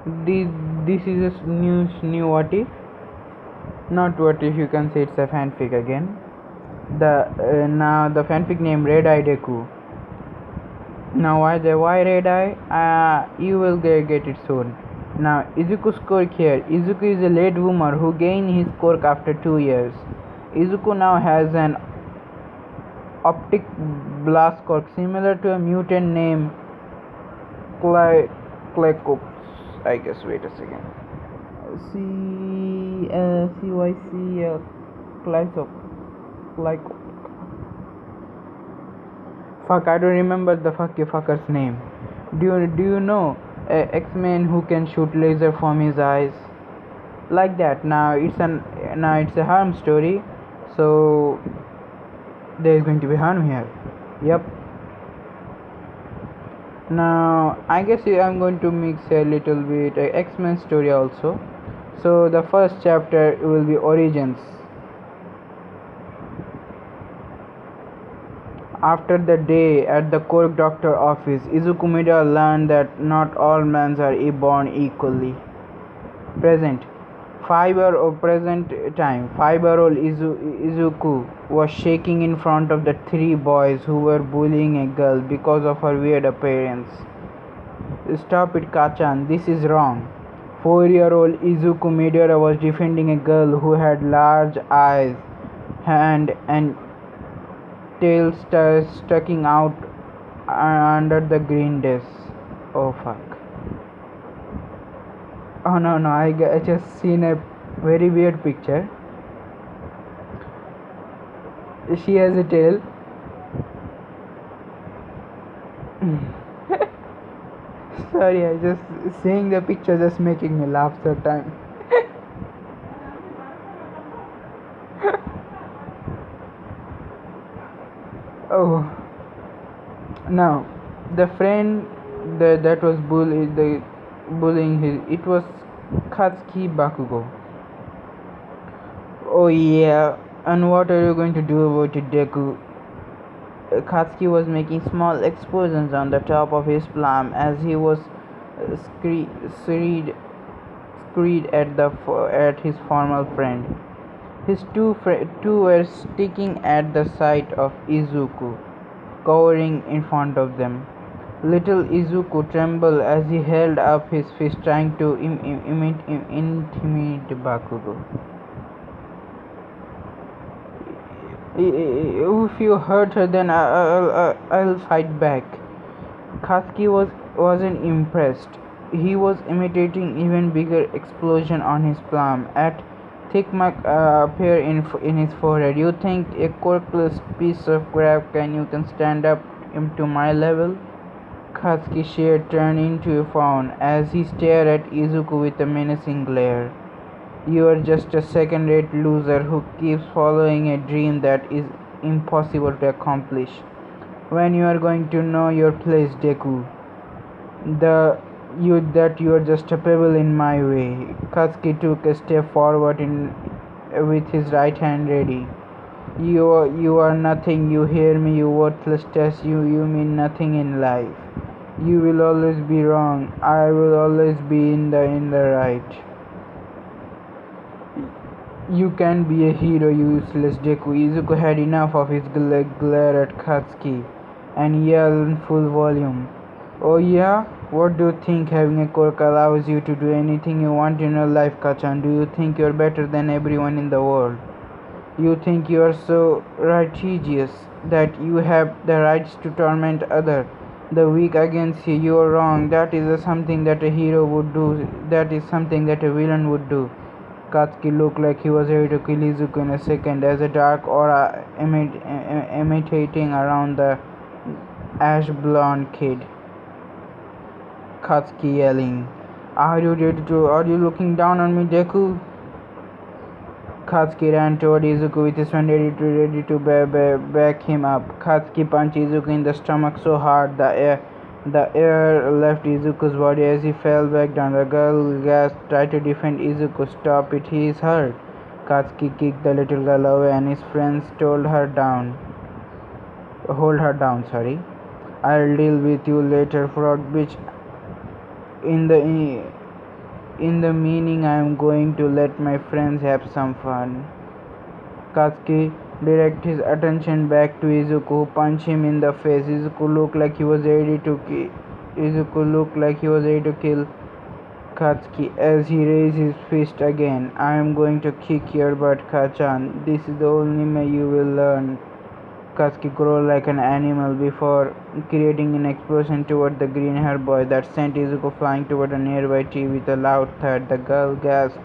This, this is a new what if? Not what if, you can say it's a fanfic again. The now the fanfic name Red Eye Deku. Now why Red Eye? You will get it soon. Now Izuku's quirk here. Izuku is a late bloomer who gained his quirk after 2 years. Izuku now has an optic blast quirk similar to a mutant named Clycops, I guess. Wait a second. CYC Clycops. Fuck, I don't remember the fucker's name. Do you know X-Men who can shoot laser from his eyes? Like that. Now it's a harm story, so there is going to be harm here. Yep. Now I guess I'm going to mix a little bit X-Men story also. So the first chapter will be Origins. After the day at the Cork doctor office, Izuku Mida learned that not all men are born equally. Present. 5-year-old present time. 5-year-old Izuku was shaking in front of the 3 boys who were bullying a girl because of her weird appearance. Stop it, Kachan. This is wrong. 4-year-old Izuku Midora was defending a girl who had large eyes, hand and tail sticking out under the green dress. Oh fuck. Oh no, I just seen a very weird picture. She has a tail. Sorry, I just seeing the picture just making me laugh sometimes. Oh, now the friend that was bullying it was Katsuki Bakugo. Oh yeah, and what are you going to do about it, Deku? Katsuki was making small explosions on the top of his palm as he was screed at his former friend. His two were sticking at the sight of Izuku, cowering in front of them. Little Izuku trembled as he held up his fist trying to intimidate Bakugo. If you hurt her, then I'll fight back. Katsuki wasn't impressed. He was imitating even bigger explosion on his palm. At thick mark appear in his forehead. You think a corkless piece of crap can stand up to my level? Katsuki's shade turned into a frown as he stared at Izuku with a menacing glare. You are just a second-rate loser who keeps following a dream that is impossible to accomplish. When you are going to know your place, Deku? That you are just a pebble in my way. Katsuki took a step forward with his right hand ready. You are nothing, you hear me, you worthless test, you mean nothing in life. You will always be wrong, I will always be in the right. You can be a hero, you useless Deku. Izuku had enough of his glare at Katsuki and yelled in full volume. Oh yeah? What do you think having a quirk allows you to do anything you want in your life, Kachan? Do you think you're better than everyone in the world? You think you are so righteous that you have the rights to torment the weak against you? You are wrong. That is something that a hero would do. That is something that a villain would do. Katsuki looked like he was ready to kill Izuku in a second as a dark aura emanating around the ash-blonde kid. Katsuki yelling, Are you looking down on me, Deku? Katsuki ran toward Izuku with his friend ready to back him up. Katsuki punched Izuku in the stomach so hard the air left Izuku's body as he fell back down. The girl gasped, tried to defend Izuku. Stop it, he is hurt. Katsuki kicked the little girl away and his friends hold her down. I'll deal with you later, frog bitch. In the meaning, I am going to let my friends have some fun. Katsuki directed his attention back to Izuku, who punched him in the face. Izuku looked like he was ready to kill Katsuki as he raised his fist again. I am going to kick your butt, Kachan. This is the only way you will learn. Katsuki growled like an animal before creating an explosion toward the green-haired boy that sent Izuku flying toward a nearby tree with a loud thud. The girl gasped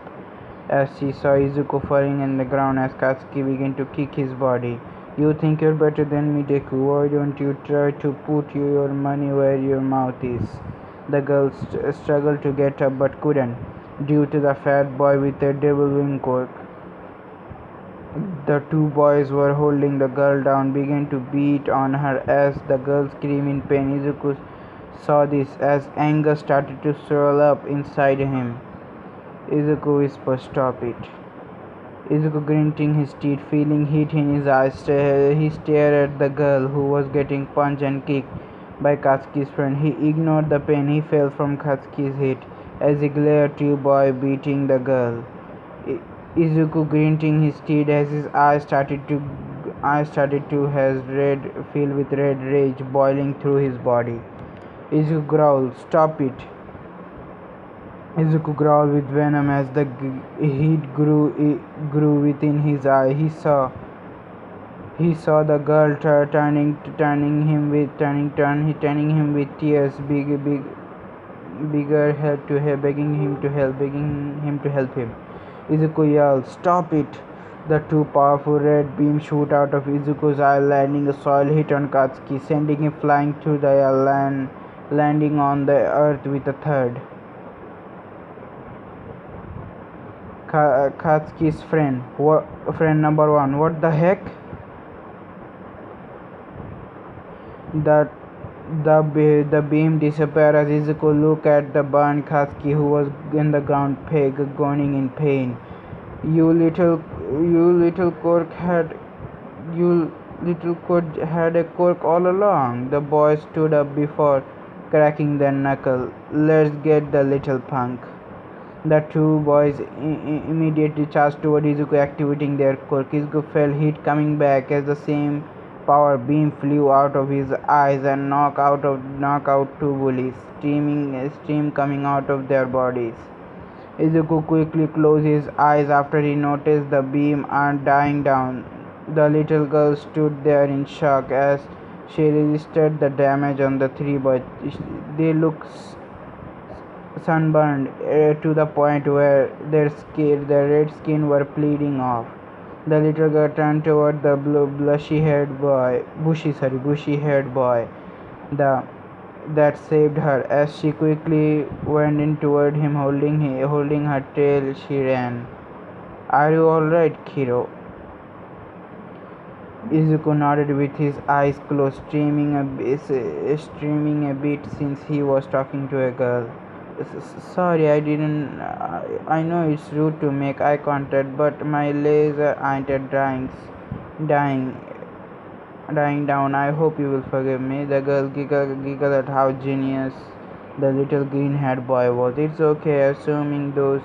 as she saw Izuku falling on the ground as Katsuki began to kick his body. You think you're better than me, Deku. Why don't you try to put your money where your mouth is? The girl struggled to get up but couldn't, due to the fat boy with a double wing cork. The two boys were holding the girl down, began to beat on her as the girl screamed in pain. Izuku saw this as anger started to swirl up inside him. Izuku whispered, "Stop it." Izuku gritting his teeth, feeling heat in his eyes, he stared at the girl who was getting punched and kicked by Katsuki's friend. He ignored the pain he felt from Katsuki's hit as he glared at the boy beating the girl. Izuku gritting his teeth as his eyes started to has red filled with red rage boiling through his body. Izuku growled, "Stop it." Izuku growled with venom as the heat grew within his eye. He saw the girl turning him with tears, bigger head to head, begging him to help him. Izuku yelled, "Stop it!" The two powerful red beams shoot out of Izuku's eye, landing a soil hit on Katsuki, sending him flying through the air, landing on the earth with a thud. Katsuki's friend number one. What the heck? The beam disappeared as Izuku looked at the burned Katsuki, who was in the ground, groaning in pain. You little cork had a cork all along. The boy stood up before cracking their knuckle. Let's get the little punk. The two boys immediately charged toward Izuku, activating their quirk. Izuku felt heat coming back as the same power beam flew out of his eyes and knocked out two bullies, steam coming out of their bodies. Izuku quickly closed his eyes after he noticed the beam dying down. The little girl stood there in shock as she registered the damage on the three boys. They looked sunburned to the point where their red skin were bleeding off. The little girl turned toward the bushy-haired boy that saved her. As she quickly went in toward him, holding her tail, she ran. Are you all right, kiddo? Izuku nodded with his eyes closed, streaming a bit since he was talking to a girl. Sorry, I didn't. I know it's rude to make eye contact, but my legs aren't dying down. I hope you will forgive me. The girl giggled at how genius the little green-haired boy was. It's okay, assuming those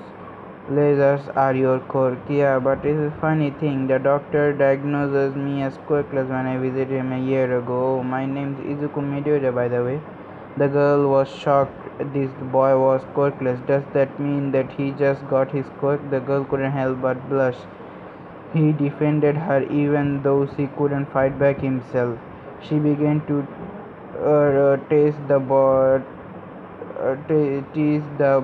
lasers are your quirk. Yeah, but it's a funny thing. The doctor diagnoses me as quirkless when I visited him a year ago. Oh, my name's Izuku Midoriya, by the way. The girl was shocked. This boy was quirkless. Does that mean that he just got his quirk? The girl couldn't help but blush. He defended her even though she couldn't fight back himself. She began to tease the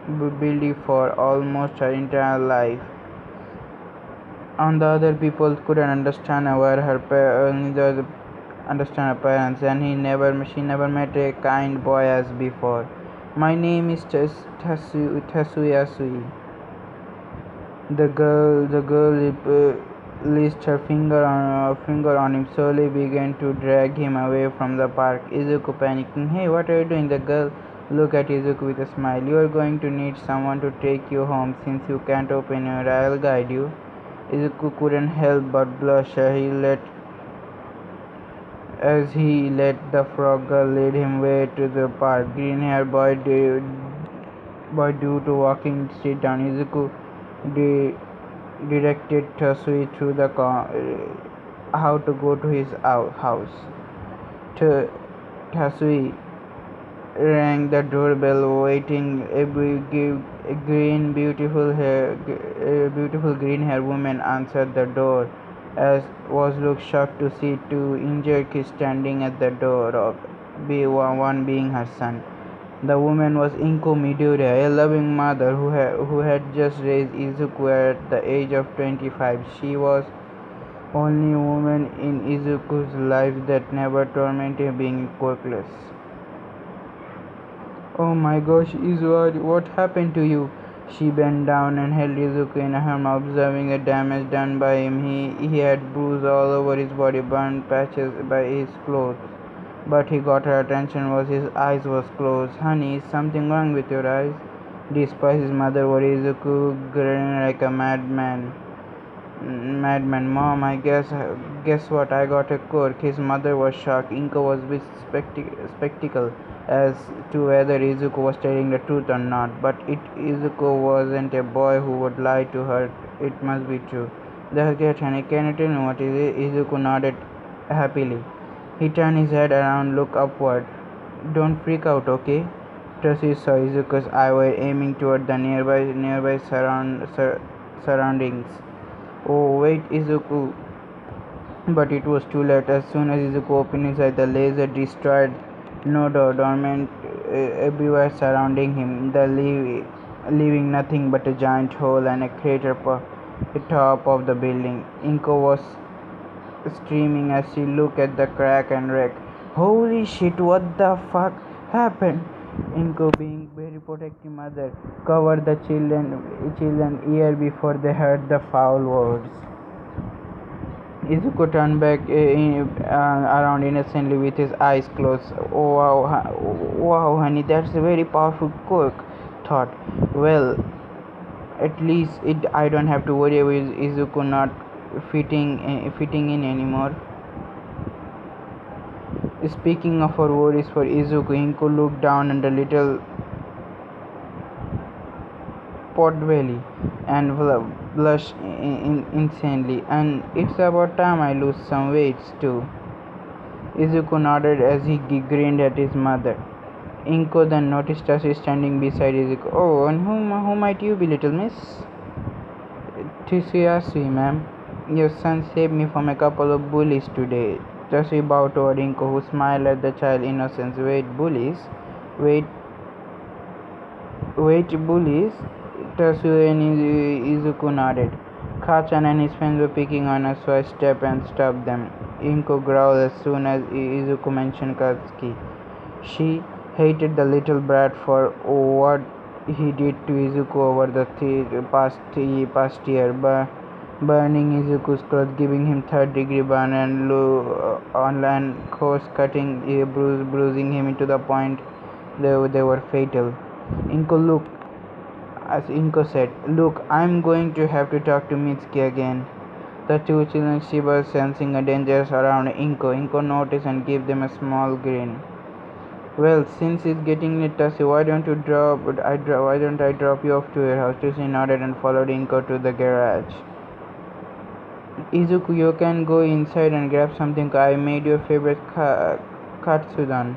bully for almost her entire life. On the other people couldn't understand her parents, and she never met a kind boy as before. My name is Tatsuya Sui. The girl placed her finger on him, slowly began to drag him away from the park. Izuku panicking. Hey, what are you doing? The girl looked at Izuku with a smile. You are going to need someone to take you home since you can't open your eye. I'll guide you. Izuku couldn't help but blush as he let the frog girl lead him way to the park. Green-haired boy boy due to walking straight down. Izuku di- directed Tasui through the how to go to his house. Tasui rang the doorbell, waiting. A beautiful green hair woman answered the door. As was Luke shocked to see two injured kids standing at the door, of one being her son. The woman was Inko Midoriya, a loving mother who had just raised Izuku at the age of 25. She was only woman in Izuku's life that never tormented being quirkless. Oh my gosh, Izuku, what happened to you? She bent down and held Izuku in her arms, observing the damage done by him. He had bruises all over his body, burned patches by his clothes. But he got her attention was his eyes was closed. Honey, is something wrong with your eyes? Despite his mother worried, Izuku grinning like a madman. Mom, guess what? I got a quirk. His mother was shocked. Inko was with spectacle as to whether Izuku was telling the truth or not. But Izuku wasn't a boy who would lie to her. It must be true. That's great, honey. Can you tell me what is it? Izuku nodded happily. He turned his head around, looked upward. Don't freak out, okay? Trusty saw Izuku's eye were aiming toward the nearby surroundings. Oh, wait, Izuku. But it was too late. As soon as Izuku opened his eyes, the laser destroyed no dormant everywhere surrounding him, leaving nothing but a giant hole and a crater the top of the building. Inko was screaming as she looked at the crack and wreck. Holy shit, what the fuck happened? Inko, being very protective mother, covered the children ear before they heard the foul words. Izuku turned back around innocently with his eyes closed. Oh, wow, honey, that's a very powerful quirk, thought. Well, at least I don't have to worry about Izuku not fitting in anymore. Speaking of her worries for Izuku, Inko looked down at the little pot belly and blushed insanely. And it's about time I lose some weight too. Izuku nodded as he grinned at his mother. Inko then noticed us standing beside Izuku. Oh, and who might you be, little miss? Tsuyasui, ma'am. Your son saved me from a couple of bullies today. Tasui bowed toward Inko, who smiled at the child's innocence. Wait, bullies? Tasui and Izuku nodded. Kachan and his friends were picking on us, so I stepped and stopped them. Inko growled as soon as Izuku mentioned Katsuki. She hated the little brat for what he did to Izuku over the past year, burning Izuku's clothes, giving him third-degree burn, and online course-cutting bruising him to the point they were fatal. As Inko said, look, I'm going to have to talk to Mitsuki again. The two children shivered, sensing a danger around Inko. Inko noticed and gave them a small grin. Well, since it's getting late, Tassi, why don't I drop you off to your house? Tassi nodded and followed Inko to the garage. Izuku, you can go inside and grab something. I made your favorite katsudon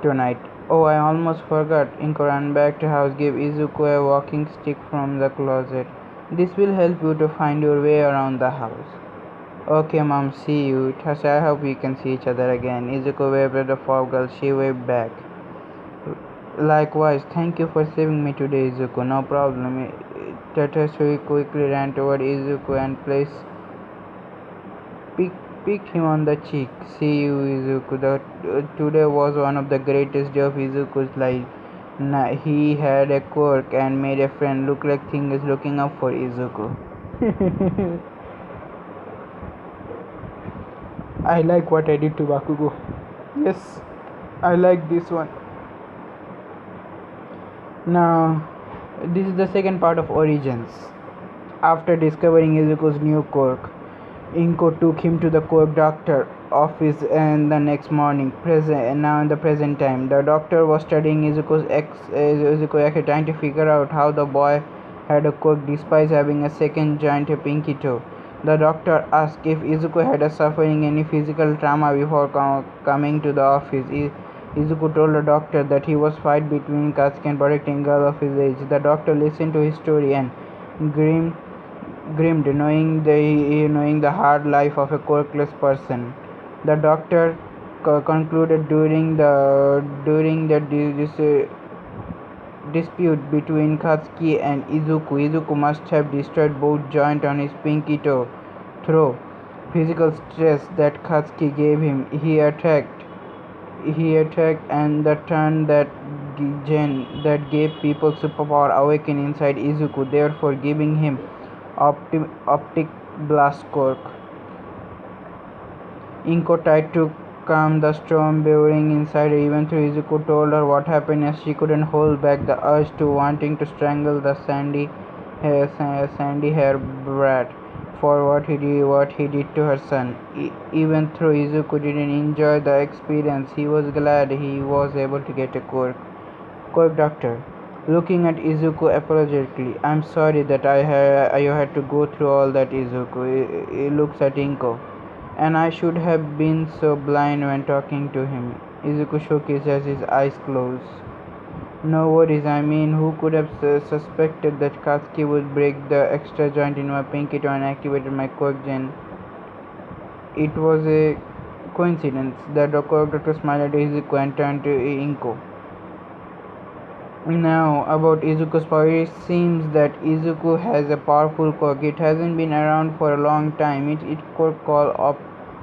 tonight. Oh, I almost forgot. Inko ran back to house, gave Izuku a walking stick from the closet. This will help you to find your way around the house. Okay, Mom, see you. Tasha, I hope we can see each other again. Izuku waved at the fog girl. She waved back. Likewise, thank you for saving me today, Izuku. No problem. Tatasui quickly ran toward Izuku and picked him on the cheek. See you, Izuku. Today was one of the greatest days of Izuku's life. He had a quirk and made a friend look like things looking up for Izuku. I like what I did to Bakugo. Yes, I like this one. Now, this is the second part of Origins. After discovering Izuku's new quirk, Inko took him to the quirk doctor office and the next morning. Now in the present time, the doctor was studying Izuku, trying to figure out how the boy had a quirk despite having a second giant pinky toe. The doctor asked if Izuku had suffering any physical trauma before coming to the office. Izuku told the doctor that he was fight between Katsuki and protecting girl of his age. The doctor listened to his story and grinned knowing the hard life of a quirkless person. The doctor concluded during the dispute between Katsuki and Izuku. Izuku must have destroyed both joints on his pinky toe through physical stress that Katsuki gave him. He attacked and the turn that gave people superpower awakened inside Izuku, therefore giving him optic blast quirk. Inko tried to calm the storm brewing inside her, even though Izuku told her what happened as she couldn't hold back the urge to wanting to strangle the sandy hair brat for what he did to her son. Even though Izuku didn't enjoy the experience, he was glad he was able to get a quirk. Quirk Doctor, looking at Izuku apologetically. I'm sorry that you had to go through all that, Izuku. He looks at Inko. And I should have been so blind when talking to him. Izuku shook his head, his eyes closed. No worries, I mean, who could have suspected that Katsuki would break the extra joint in my pinky toe and activated my quirk gen? It was a coincidence. The quirk doctor smiled at Izuku and turned to Inko. Now, about Izuku's power, it seems that Izuku has a powerful quirk. It hasn't been around for a long time. It quirk called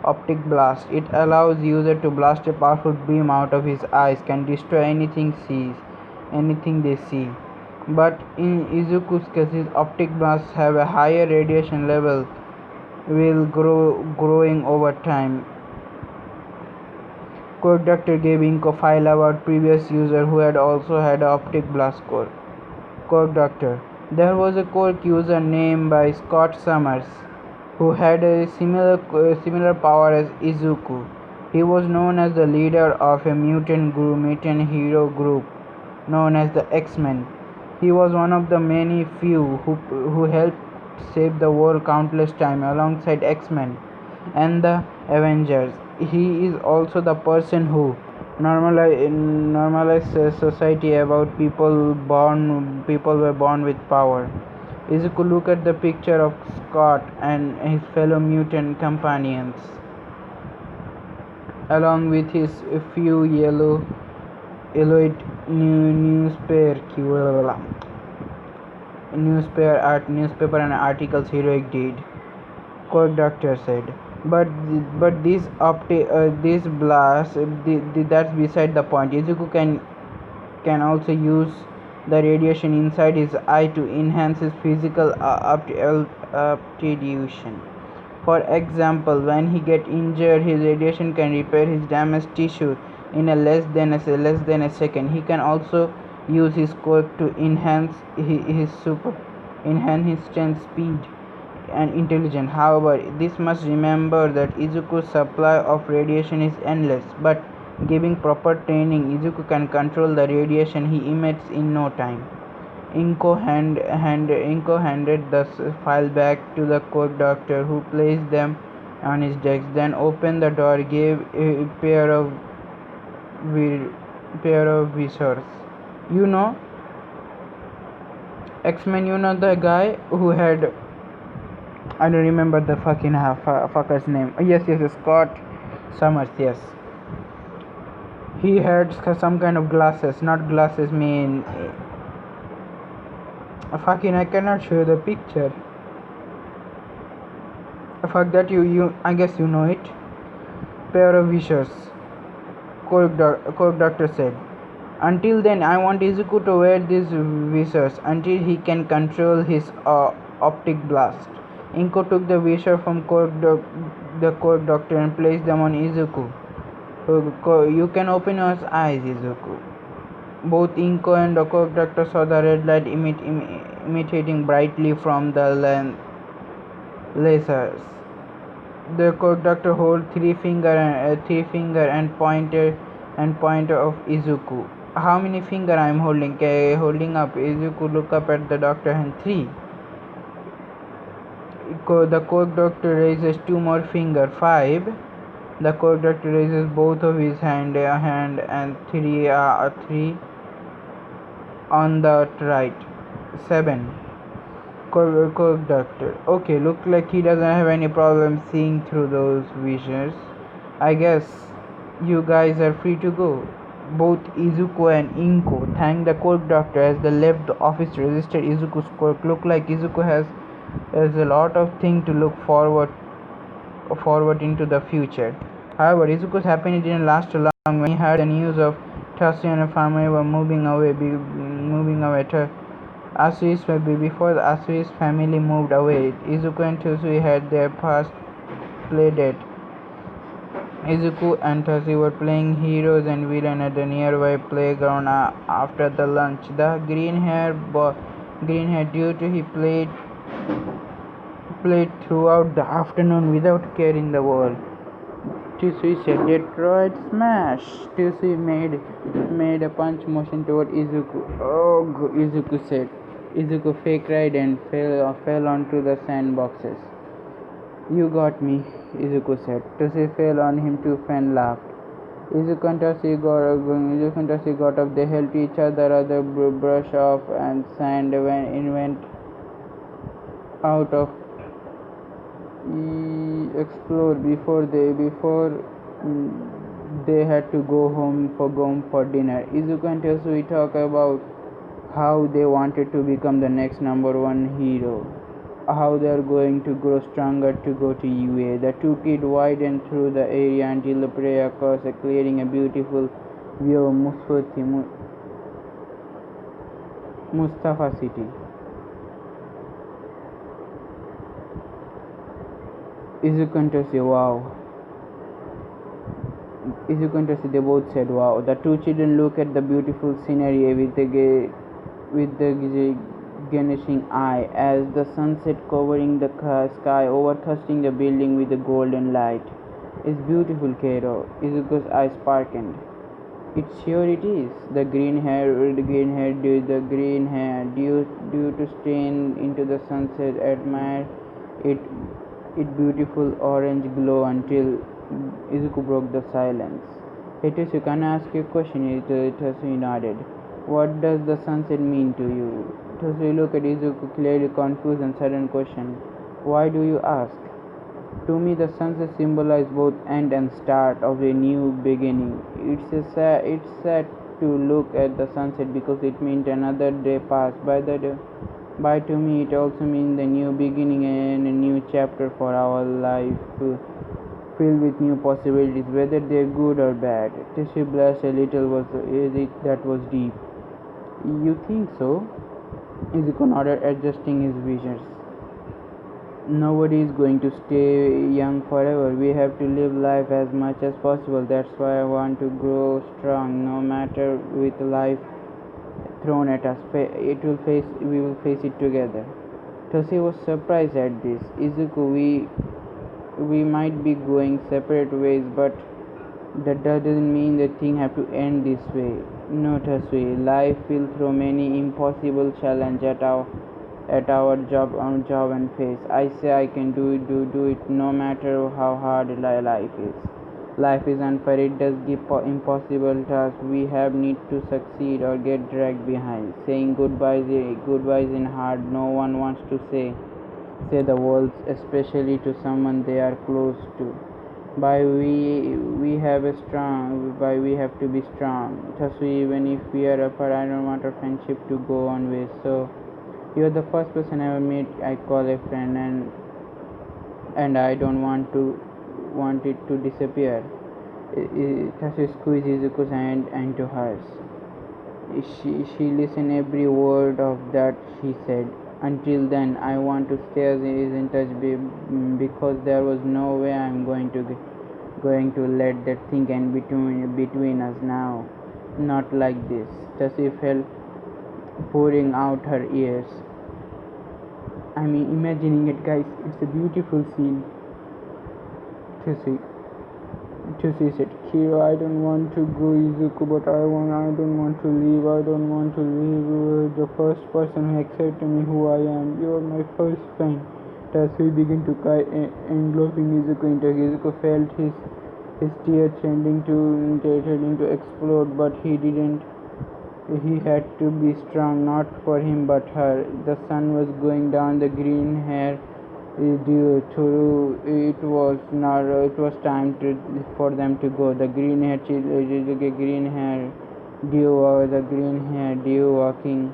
Optic Blast. It allows user to blast a powerful beam out of his eyes, can destroy anything they see. But in Izuku's case, his Optic Blasts have a higher radiation level, will growing over time. Quirk Doctor gave Inko file about previous user who had also had optic blast quirk. Quirk Doctor. There was a quirk user named by Scott Summers who had a similar power as Izuku. He was known as the leader of a mutant hero group known as the X-Men. He was one of the many few who helped save the world countless times alongside X-Men and the Avengers. He is also the person who normalized society about people were born with power. Izuku looked at the picture of Scott and his fellow mutant companions, along with his few yellowed newspaper and articles heroic deed. Quirk Doctor said. But this blast, that's beside the point. Izuku can also use the radiation inside his eye to enhance his physical aptitude. For example, when he gets injured, his radiation can repair his damaged tissue in less than a second. He can also use his quirk to enhance his strength, speed, and intelligence. However, this must remember that Izuku's supply of radiation is endless, but giving proper training, Izuku can control the radiation he emits in no time. Inko handed the file back to the Quirk Doctor, who placed them on his desk, then opened the door, gave a pair of visors. You know, X-Men, you know the guy who had, I don't remember the fucker's name. Yes, Scott Summers, yes. He had some kind of glasses, not glasses mean. I cannot show you the picture. Fuck that, you I guess you know it. Pair of visors. Quirk Doctor said. Until then, I want Izuku to wear these visors until he can control his optic blast. Inko took the visor from the Quirk Doctor and placed them on Izuku. You can open your eyes, Izuku. Both Inko and the Quirk Doctor saw the red light imitating brightly from the lasers. The conductor holds three finger and pointer of Izuku. How many finger I am holding? Holding up. Izuku look up at the doctor and three. The conductor raises two more finger. Five. The conductor raises both of his hand and three on the right. Seven. Conductor. Okay, look like he doesn't have any problem seeing through those visions. I guess you guys are free to go. Both Izuku and Inko thank the cork doctor as they left the office to register Izuku's cork. Look like Izuku has a lot of things to look forward into the future. However, Izuku's happiness didn't last too long when he heard the news of Tatsu and her family were moving away. Before the Asui's family moved away, Izuku and Tatsui had their past play date. Izuku and Tatsui were playing heroes and villains at the nearby playground after the lunch. The green-haired dude he played throughout the afternoon without caring the world. Tatsui said, "Detroit smash!" Tatsui made a punch motion toward Izuku. "Oh," Izuku said. Izuku fake cried and fell onto the sandboxes. "You got me," Izuku said. Tatsui fell on him too and laughed. Izuku and Tatsui got up. They helped each other brush off and sand went out of explore before they had to go home for dinner. Izuku and Tatsui talk about how they wanted to become the next number one hero, how they are going to grow stronger to go to UA. The two kids widened through the area until they prey across a clearing, a beautiful view of Mustafa City. Izuku and Tatsui, wow. Izuku and Tatsui, they both said, wow. The two children look at the beautiful scenery with the garnishing eye as the sunset covering the sky overcasting the building with a golden light. "It's beautiful, Kero." Izuku's eyes sparkled. "It sure it is." The green hair due to strain into the sunset admire its beautiful orange glow until Izuku broke the silence. "Hey Tatsui, can I ask you a question?" Tatsui nodded. "What does the sunset mean to you?" Tatsui looked at Izuku, clearly confused and sudden question. "Why do you ask?" "To me, the sunset symbolizes both end and start of a new beginning. It's sad to look at the sunset because it means another day passed by. To me, it also means the new beginning and a new chapter for our life, filled with new possibilities, whether they're good or bad." Tatsui blushed a little. That was deep. "You think so?" Izuku nodded, adjusting his visions. "Nobody is going to stay young forever. We have to live life as much as possible. That's why I want to grow strong, no matter with life thrown at us. We will face it together." Tatsui was surprised at this. "Izuku, we might be going separate ways, but that doesn't mean the thing have to end this way." "No, Tatsui. Life will throw many impossible challenges at our job and face. I say I can do it no matter how hard life is. Life is unfair. It does give impossible tasks. We have need to succeed or get dragged behind. Saying goodbyes in hard. No one wants to say the words, especially to someone they are close to. By we have to be strong. Tatsui, even if we are apart, I don't want our friendship to go on waste. So you're the first person I ever met I call a friend, and I don't want it to disappear." Tatsui squeezed Izuku's hand into hers. She listened every word of that she said. "Until then, I want to stay in touch because there was no way I'm going to let that thing end between us now. Not like this." Tatsui felt pouring out her ears. I mean, imagining it, guys. It's a beautiful scene. Tusi. Tusi said, Kiro, I don't want to go, Izuku, but I don't want to leave. I don't want to leave. You were the first person who accepted me who I am. You are my first friend. Tatsuya began to cry, engulfing Izuku into Izuku felt his tears tending to explode, but he didn't. He had to be strong, not for him but her. The sun was going down. The green hair due to it was time for them to go. The green hair dew walking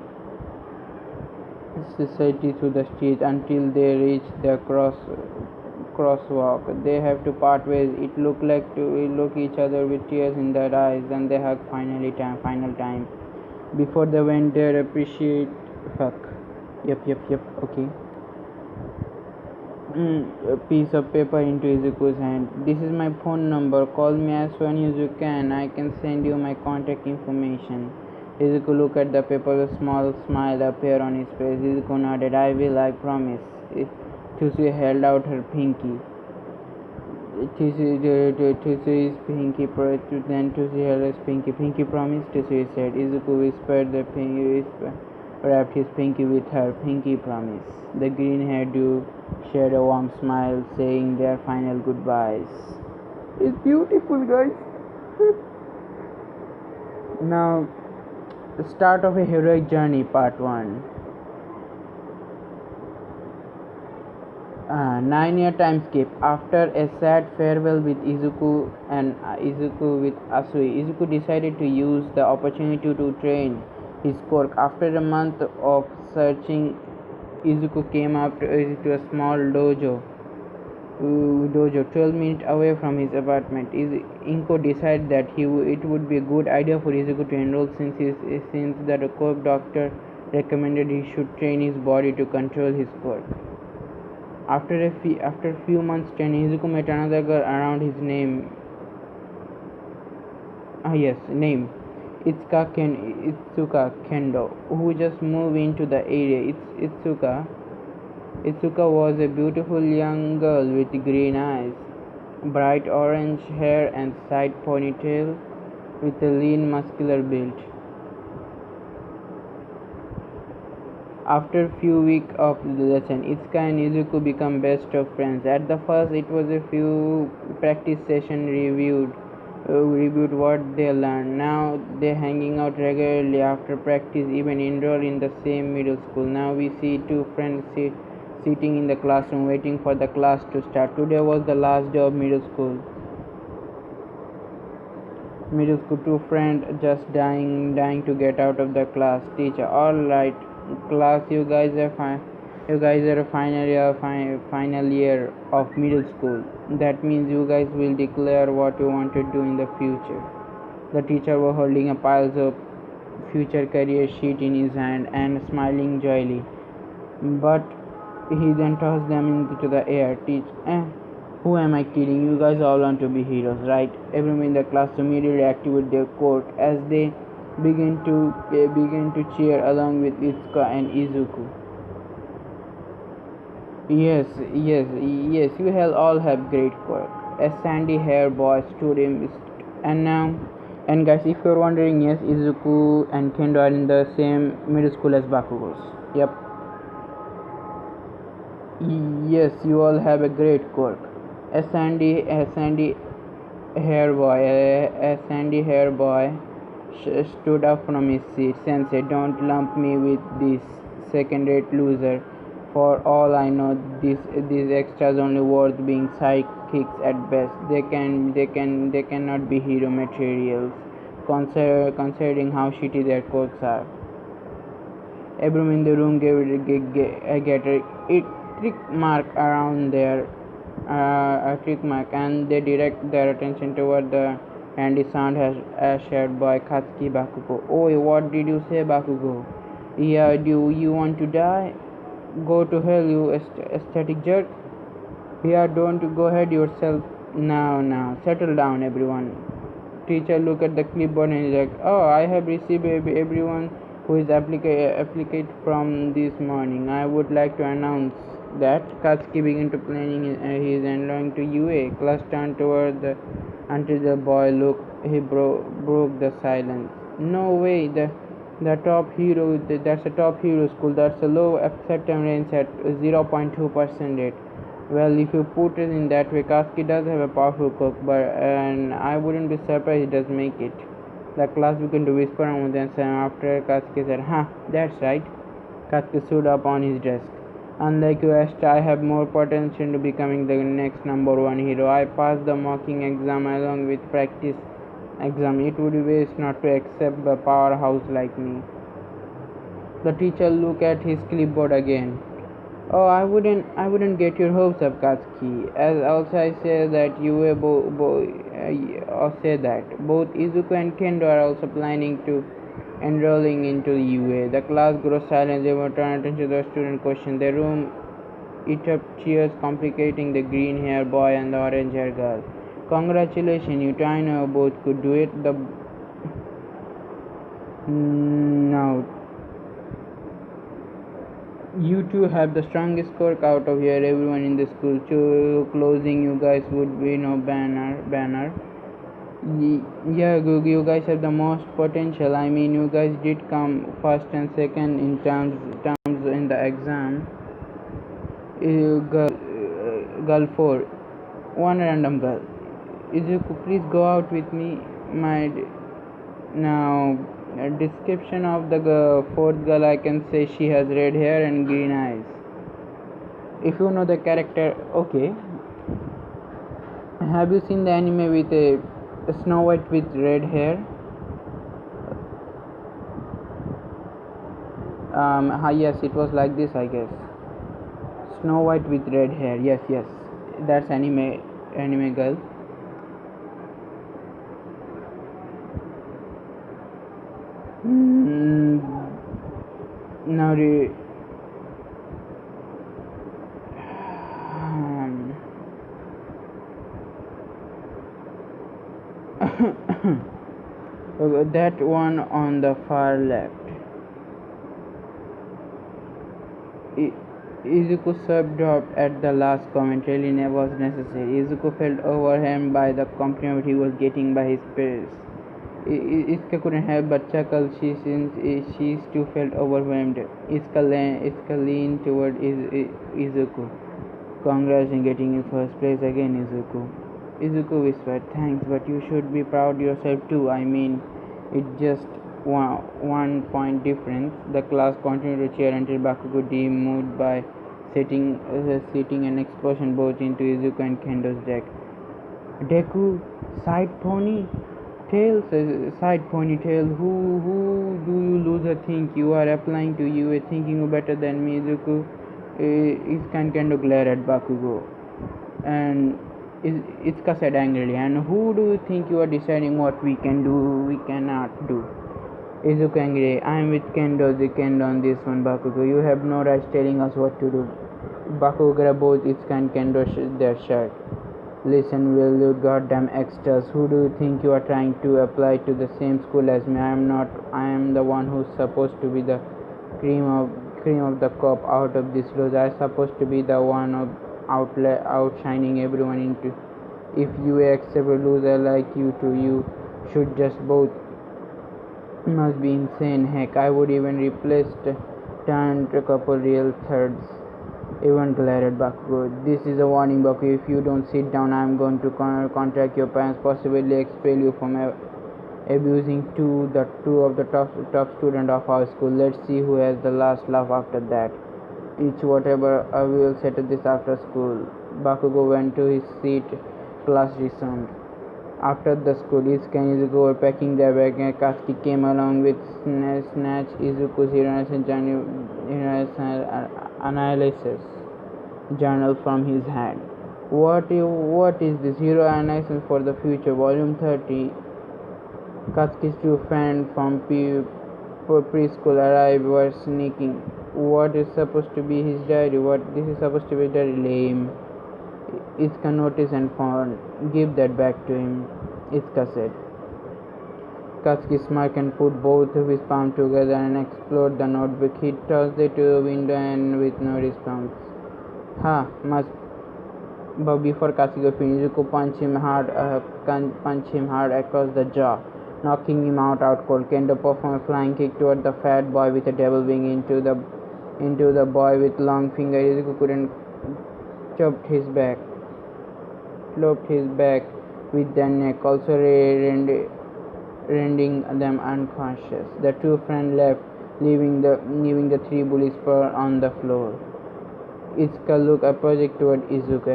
society through the streets until they reached the crosswalk. They have to part ways. It looked like to look each other with tears in their eyes. Then they hug final time. Before they went there, appreciate fuck. Yep. Okay. A piece of paper into Izuku's hand. This is my phone number. Call me as soon as you can. I can send you my contact information. Izuku looked at the paper. A small smile appeared on his face. Izuku nodded. I will, I promise. Tusi held out her pinky. Tusi's pinky. Then Tusi held his pinky. Pinky promise, Tusi said. Izuku whispered the pinky. Wrapped his pinky with her pinky promise. The green-haired dude shared a warm smile, saying their final goodbyes. It's beautiful, guys. Now, the start of a heroic journey, part 1. 9-year time skip. After a sad farewell with Izuku with Asui, Izuku decided to use the opportunity to train his quirk. After a month of searching, Izuku came up to a small dojo 12 minutes away from his apartment. Inko decided that it would be a good idea for Izuku to enroll since the quirk doctor recommended he should train his body to control his quirk. After a few months training, Izuku met another girl around his name. Name. Itsuka Kendo, who just moved into the area. Itsuka was a beautiful young girl with green eyes, bright orange hair and side ponytail, with a lean muscular build. After a few weeks of the lesson, Itsuka and Izuku become best of friends. At the first, it was a few practice sessions reviewed what they learned. Now they're hanging out regularly after practice, even enroll in the same middle school. Now we see two friends sitting in the classroom waiting for the class to start. Today was the last day of middle school. Two friends just dying to get out of the class. Teacher, all right, class, you guys are final year of middle school. That means you guys will declare what you want to do in the future. The teacher was holding a pile of future career sheet in his hand and smiling joyfully. But he then tossed them into the air. Who am I kidding? You guys all want to be heroes, right? Everyone in the class immediately activated their quirk as they began to cheer along with Itsuka and Izuku. Yes, you all have great quirk. A sandy hair boy stood in and guys, if you're wondering, yes, Izuku and Kendo are in the same middle school as Bakugo's. Yep. Yes, you all have a great quirk. A sandy hair boy stood up from his seat. Sensei, don't lump me with this second-rate loser. For all I know, these extras only worth being sidekicks at best. They cannot be hero materials, considering how shitty their quirks are. Everyone in the room gave a trick mark around their and they direct their attention toward the handy sound as shared by Katsuki Bakugo. Oh, what did you say, Bakugo? Yeah, do you want to die? Go to hell, you aesthetic jerk. Yeah, don't go ahead yourself. Now, settle down, everyone. Teacher look at the clipboard and is like, oh, I have received everyone who is applicant from this morning. I would like to announce that Katsuki began to planning his enrolling to UA. Class turned toward the until the boy looked. He broke the silence. No way! The top hero. That's a top hero school. That's a low acceptance range at 0.2% rate. Well, if you put it in that way, Katsuki does have a powerful cook, and I wouldn't be surprised he does make it. The class began to whisper among themselves after Katsuki said, "Huh, that's right." Katsuki stood up on his desk. "Unlike you, Asta, I have more potential to becoming the next number one hero. I passed the mocking exam along with practice exam. It would be waste not to accept a powerhouse like me." The teacher looked at his clipboard again. "Oh, I wouldn't get your hopes up, Katsuki. As also I say that you were say that both Izuku and Kendo are also planning to enrolling into the UA." The class grew silent. They were turning attention to the student question. The room ate up cheers, complicating the green-haired boy and the orange-haired girl. "Congratulations, you two! I know you both could do it." The now you two have the strongest score out of here. Everyone in the school. To closing, you guys would be no banner. Yeah, you guys have the most potential. I mean, you guys did come first and second in terms in the exam. Girl 4, one random girl. Izuku, please go out with me. My now a description of the fourth girl. I can say she has red hair and green eyes. If you know the character, okay. Have you seen the anime with a Snow White with red hair? Yes, it was like this, I guess. Snow White with red hair. Yes, that's anime girl. Now that one on the far left. Izuku dropped at the last comment. Really was necessary. Izuku felt overwhelmed by the compliment he was getting by his peers. Iska couldn't help but chuckle. She too felt overwhelmed. Iska leaned toward Izuku. "Congrats on getting in first place again, Izuku." Izuku whispered, "Thanks, but you should be proud yourself too. I mean, it's just 1 point difference." The class continued to cheer until Bakugo moved by setting an explosion both into Izuku and Kendo's deck. "Deku, side ponytail, who do you loser think you are applying to? You are thinking you better than me, Izuku." Izuku Kendo glared at Bakugo, and Itsuka said angrily, "And who do you think you are deciding what we can do, we cannot do?" Izuku angry, "I am with Kendo on this one, Bakugo. You have no right telling us what to do." Bakugo grabbed both Itsuka and Kendo their shirt. "Listen, will you goddamn extras, who do you think you are trying to apply to the same school as me? I am not. I am the one who's supposed to be the cream of the crop out of this rose. I am supposed to be the one of outshining everyone into. If you accept a loser like you two, you should just both must be insane. Heck, I would even turned a couple real thirds." Everyone glared at Bakugo. "This is a warning, Bakugo. If you don't sit down, I am going to contact your parents, possibly expel you from abusing two of the top students of our school. Let's see who has the last laugh after that. Each whatever, we will settle this after school." Bakugo went to his seat. Class resumed. After the school, Izuku and Izuku were packing their bag, and Katsuki came along with snatch Izuku's analysis journal from his hand. What is this? Hero Analysis for the Future, Volume 30. Katsuki's two friends from preschool arrived, were sneaking. What is supposed to be his diary? This is supposed to be diary? Lame. Izuka noticed and found. "Give that back to him," Izuka said. Katsuki smirked and put both of his palms together and explored the notebook. He tossed it to the window and with no response. Ha, must. But before Katsuki finished, Izuku punched him hard across the jaw, knocking him out cold. Kendo performed a flying kick toward the fat boy with a double wing into the boy with long fingers. Izuku couldn't chopped his back, loped his back with their neck, also rendering them unconscious. The two friends left, leaving the three bullies sprawled on the floor. Itsuka looked apologetic toward Izuku.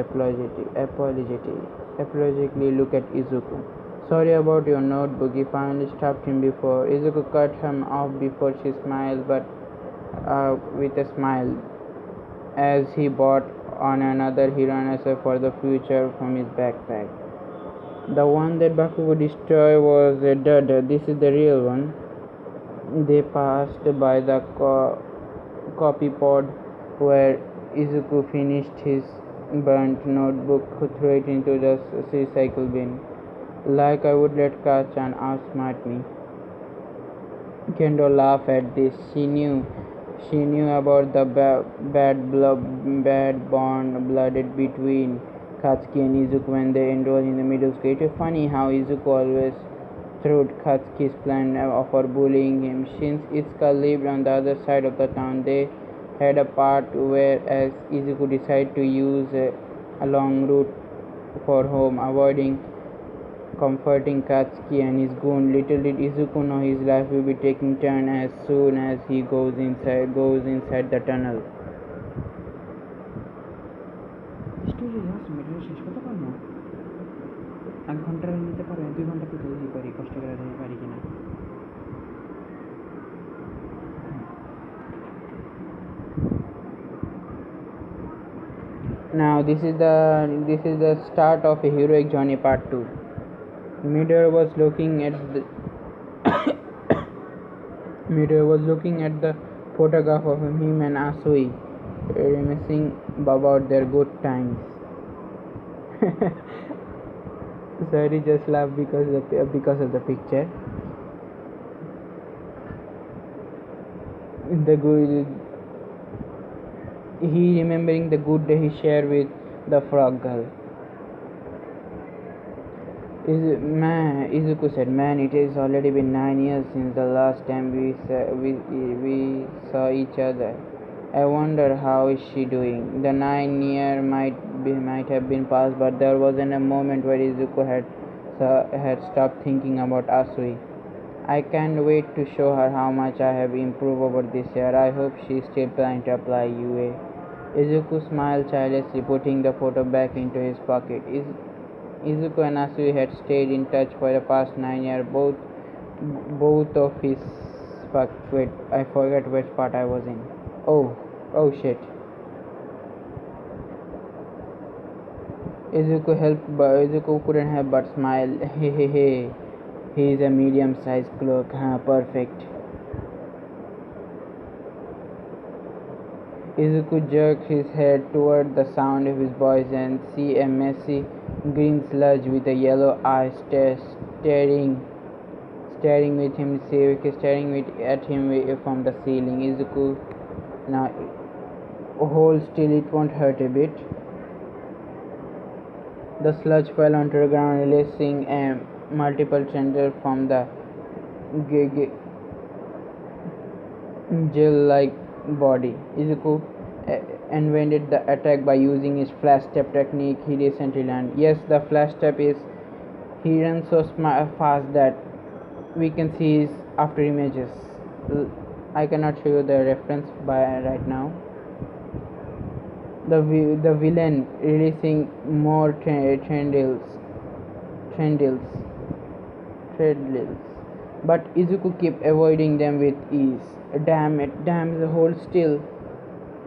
Apologetically look at Izuku. Sorry about your notebook. He finally stopped him before. Izuku cut him off before she smiled, but with a smile, as he bought on another hero answer for the future from his backpack. The one that Bakugo destroyed was a dud. This is the real one. They passed by the copy pod where Izuku finished his burnt notebook, threw it into the recycle bin. Like I would let Ka-chan outsmart me. Kendo laughed at this. She knew about the bad bond blooded between Katsuki and Izuku when they enrolled in the middle school. It was funny how Izuku always through Katsuki's plan for bullying him. Since Itsuka lived on the other side of the town, they had a part where as Izuku decided to use a long route for home, avoiding comforting Katsuki and his goon. Little did Izuku know his life will be taking turn as soon as he goes inside the tunnel. Now this is the start of a heroic journey part 2. Midori was looking at the photograph of him and Asui, reminiscing about their good times. Sorry, just laugh because of the picture. He remembering the good day he shared with the frog girl. Izuku said, "Man, it has already been 9 years since the last time we saw each other. I wonder how is she doing." The 9 year might have been past, but there wasn't a moment where Izuku had stopped thinking about Asui. I can't wait to show her how much I have improved over this year. I hope she's still planning to apply UA. Izuku smiled childishly, putting the photo back into his pocket. Izuku and Asui had stayed in touch for the past 9 years. Both of his wait, I forgot which part I was in. Oh shit. Izuku couldn't help but smile. Hey. He is a medium-sized cloak. Perfect. Izuku jerked his head toward the sound of his voice and see a messy green sludge with a yellow eye staring at him from the ceiling. Izuku, now hold still, it won't hurt a bit. The sludge fell onto the ground, releasing multiple tendrils from the gel-like body. Izuku invented the attack by using his flash step technique he recently learned. Yes, the flash step is he runs so fast that we can see his after images. I cannot show you the reference right now. The villain releasing more tendrils, but Izuku kept avoiding them with ease. Damn, hold still.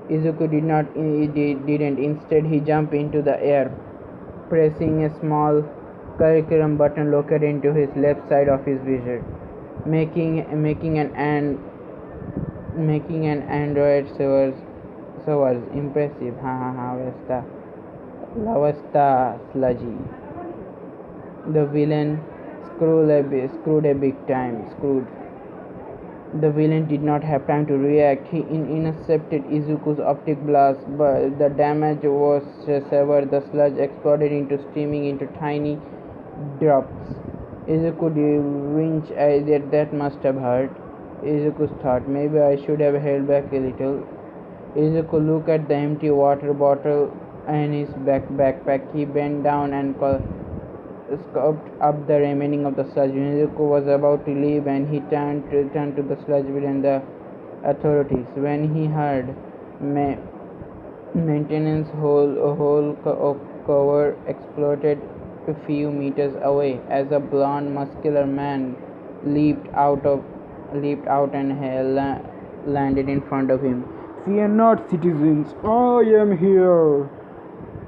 Izuku didn't. Instead, he jumped into the air, pressing a small curriculum button located into his left side of his vision, making an android servers impressive. Lavasta sludgy. The villain Screwed a big time. Screwed. The villain did not have time to react. He intercepted Izuku's optic blast, but the damage was severe. The sludge exploded into steaming into tiny drops. Izuku winched. That must have hurt. Izuku thought, maybe I should have held back a little. Izuku looked at the empty water bottle in his backpack. He bent down and scooped up the remaining of the sludge. Izuku was about to leave and he turned to the sludge and the authorities when he heard maintenance hole cover exploded a few meters away as a blond muscular man leaped out and landed in front of him. Fear not, citizens, I am here.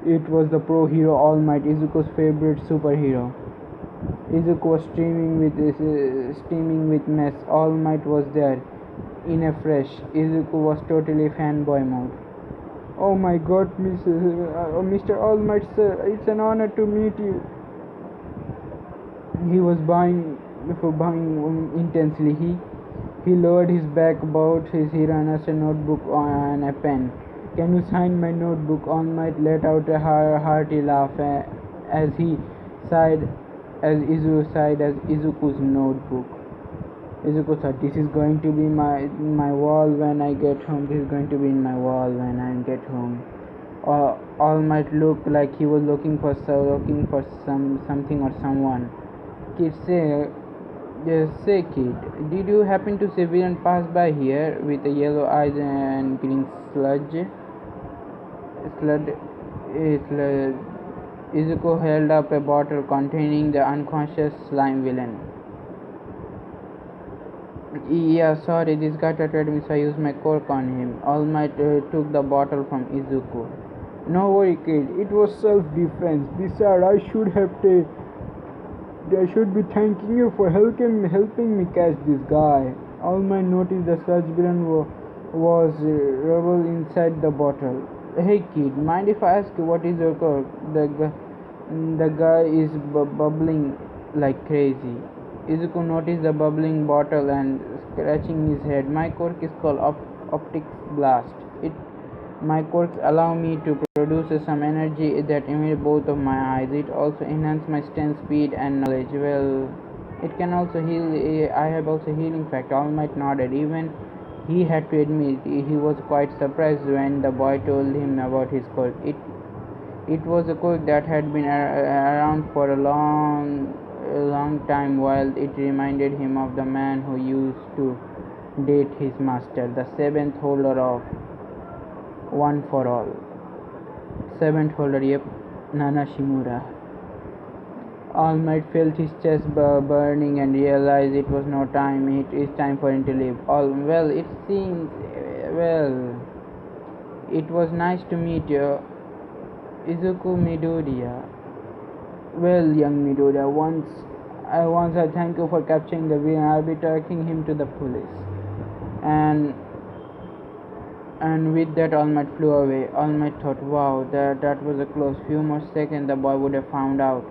It was the pro hero All Might, Izuku's favorite superhero. Izuku was steaming with mess. All Might was there, in a fresh. Izuku was totally fanboy mode. Oh my God, Mr. All Might, sir! It's an honor to meet you. He was bowing intensely. He lowered his back, bowed his Hiranasa notebook and a pen. Can you sign my notebook? All Might let out a hearty laugh as he sighed as Izuku's notebook. Izuku thought, this is going to be my wall when I get home. This is going to be in my wall when I get home. All Might looked like he was looking for something or someone. Kid say kid, did you happen to see a villain pass by here with a yellow eyes and green sludge? Izuku held up a bottle containing the unconscious slime villain. Yeah, sorry, this guy tatted me, so I used my cork on him. All Might took the bottle from Izuku. No worry, kid. It was self-defense. Besides, I should be thanking you for helping me catch this guy. All Might noticed the sludge villain was rubble inside the bottle. Hey kid, mind if I ask you what is your cork? The guy is bubbling like crazy. Izuku noticed the bubbling bottle and scratching his head. My cork is called optic blast. My corks allow me to produce some energy that emits both of my eyes. It also enhances my strength, speed, and knowledge. Well, it can also heal. I have also healing factor. All Might nodded. Even he had to admit he was quite surprised when the boy told him about his cork. It was a cork that had been around for a long time. While it reminded him of the man who used to date his master, the seventh holder of One for All. Seventh holder, yep, Nana Shimura. All Might felt his chest burning and realized it was no time. It is time for him to leave. It was nice to meet you, Izuku Midoriya. Well, young Midoriya, once I thank you for capturing the villain. I'll be taking him to the police. And with that, All Might flew away. All Might thought, wow, that was a close. Few more seconds, the boy would have found out.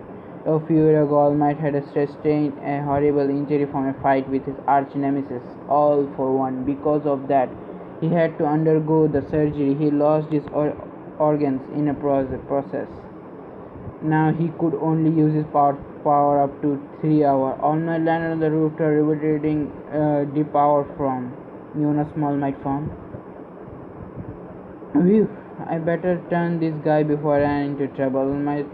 A few years ago, All Might had sustained a horrible injury from a fight with his arch nemesis, All for One. Because of that, he had to undergo the surgery. He lost his organs in a process. Now he could only use his power up to 3 hours. All Might landed on the roof, reverberating deep power from small might form. Phew, I better turn this guy before I run into trouble. All Might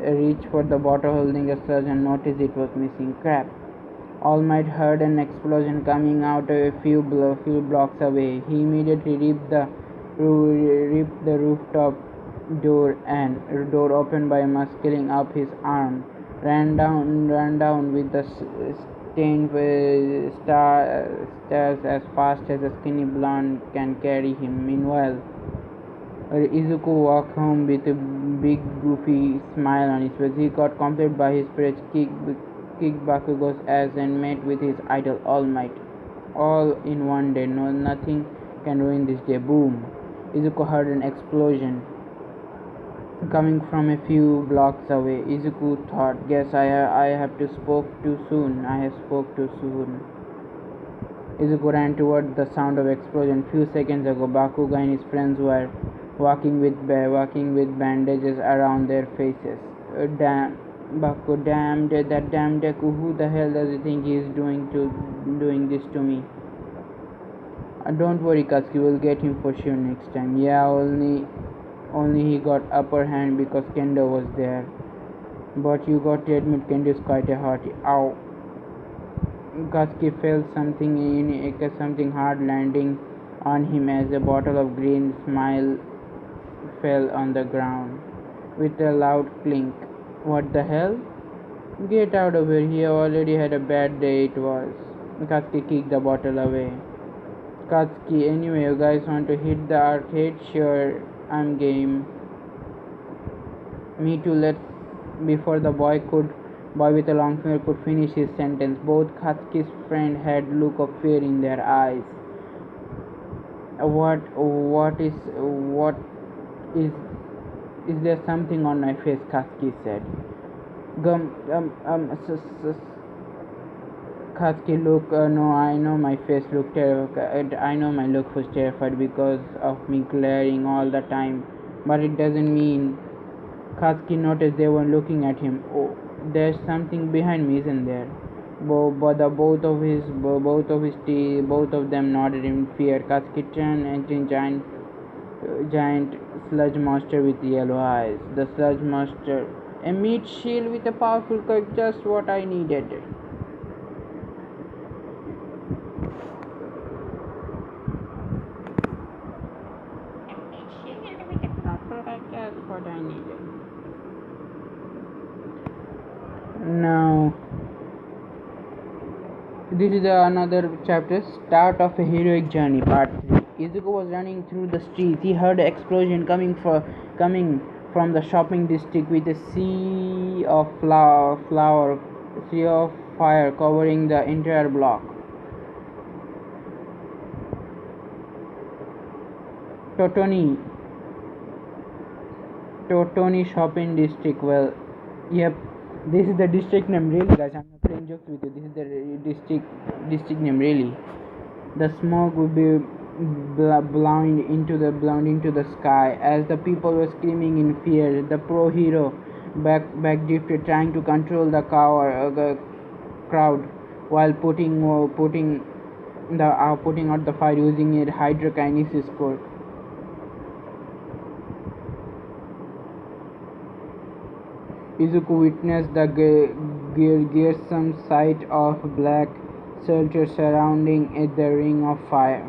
reached for the bottle holding a sludge and noticed it was missing. Crap. All Might heard an explosion coming out a few blocks away. He immediately ripped the rooftop door opened by muscling up his arm. Ran down with the stained stairs as fast as a skinny blonde can carry him. Meanwhile, Izuku walked home with a big goofy smile on his face. He got completed by his press, kicked Bakugo's ass and met with his idol All Might. All in one day. No, nothing can ruin this day. Boom! Izuku heard an explosion. coming from a few blocks away. Izuku thought, guess I have to spoke too soon. I have spoke too soon. Izuku ran toward the sound of explosion. Few seconds ago, Bakuga and his friends were walking with bandages around their faces. Damn, Baku, that damn Deku. Who the hell does he think he is doing this to me? Don't worry, Katsuki. We'll get him for sure next time. Yeah, only he got upper hand because Kendo was there. But you got to admit, Kendo is quite a hottie. Ow! Katsuki felt something hard landing on him as a bottle of green smile fell on the ground with a loud clink. What the hell? Get out of here, he already had a bad day it was. Katsuki kicked the bottle away. Katsuki, anyway, you guys want to hit the arcade? Sure, I'm game. Me too, let's. Before the boy with a long finger could finish his sentence, both Katsuki's friend had look of fear in their eyes. What is there something on my face? Katsuki said. Gum, Katsuki, look, no, I know my face looked terrified. I know my look was terrified because of me glaring all the time, but it doesn't mean. Katsuki noticed they were looking at him. Oh, there's something behind me, isn't there? Both of them nodded in fear. Katsuki turned and a giant sludge monster with yellow eyes. The sludge monster, a meat shield with a powerful kick, just what I needed. Just what I needed. Now, this is another chapter, start of a heroic journey, part 3. Izuku was running through the streets. He heard an explosion coming from the shopping district with a sea of fire covering the entire block. Totoni shopping district. Well, yep, this is the district name. Really, guys, I'm not playing jokes with you. This is the district name. Really, the smoke would be blown into the sky as the people were screaming in fear. The pro hero backdrifted, trying to control the crowd while putting out the fire using a hydrokinesis core. Izuku witnessed the gruesome sight of black soldiers surrounding the ring of fire.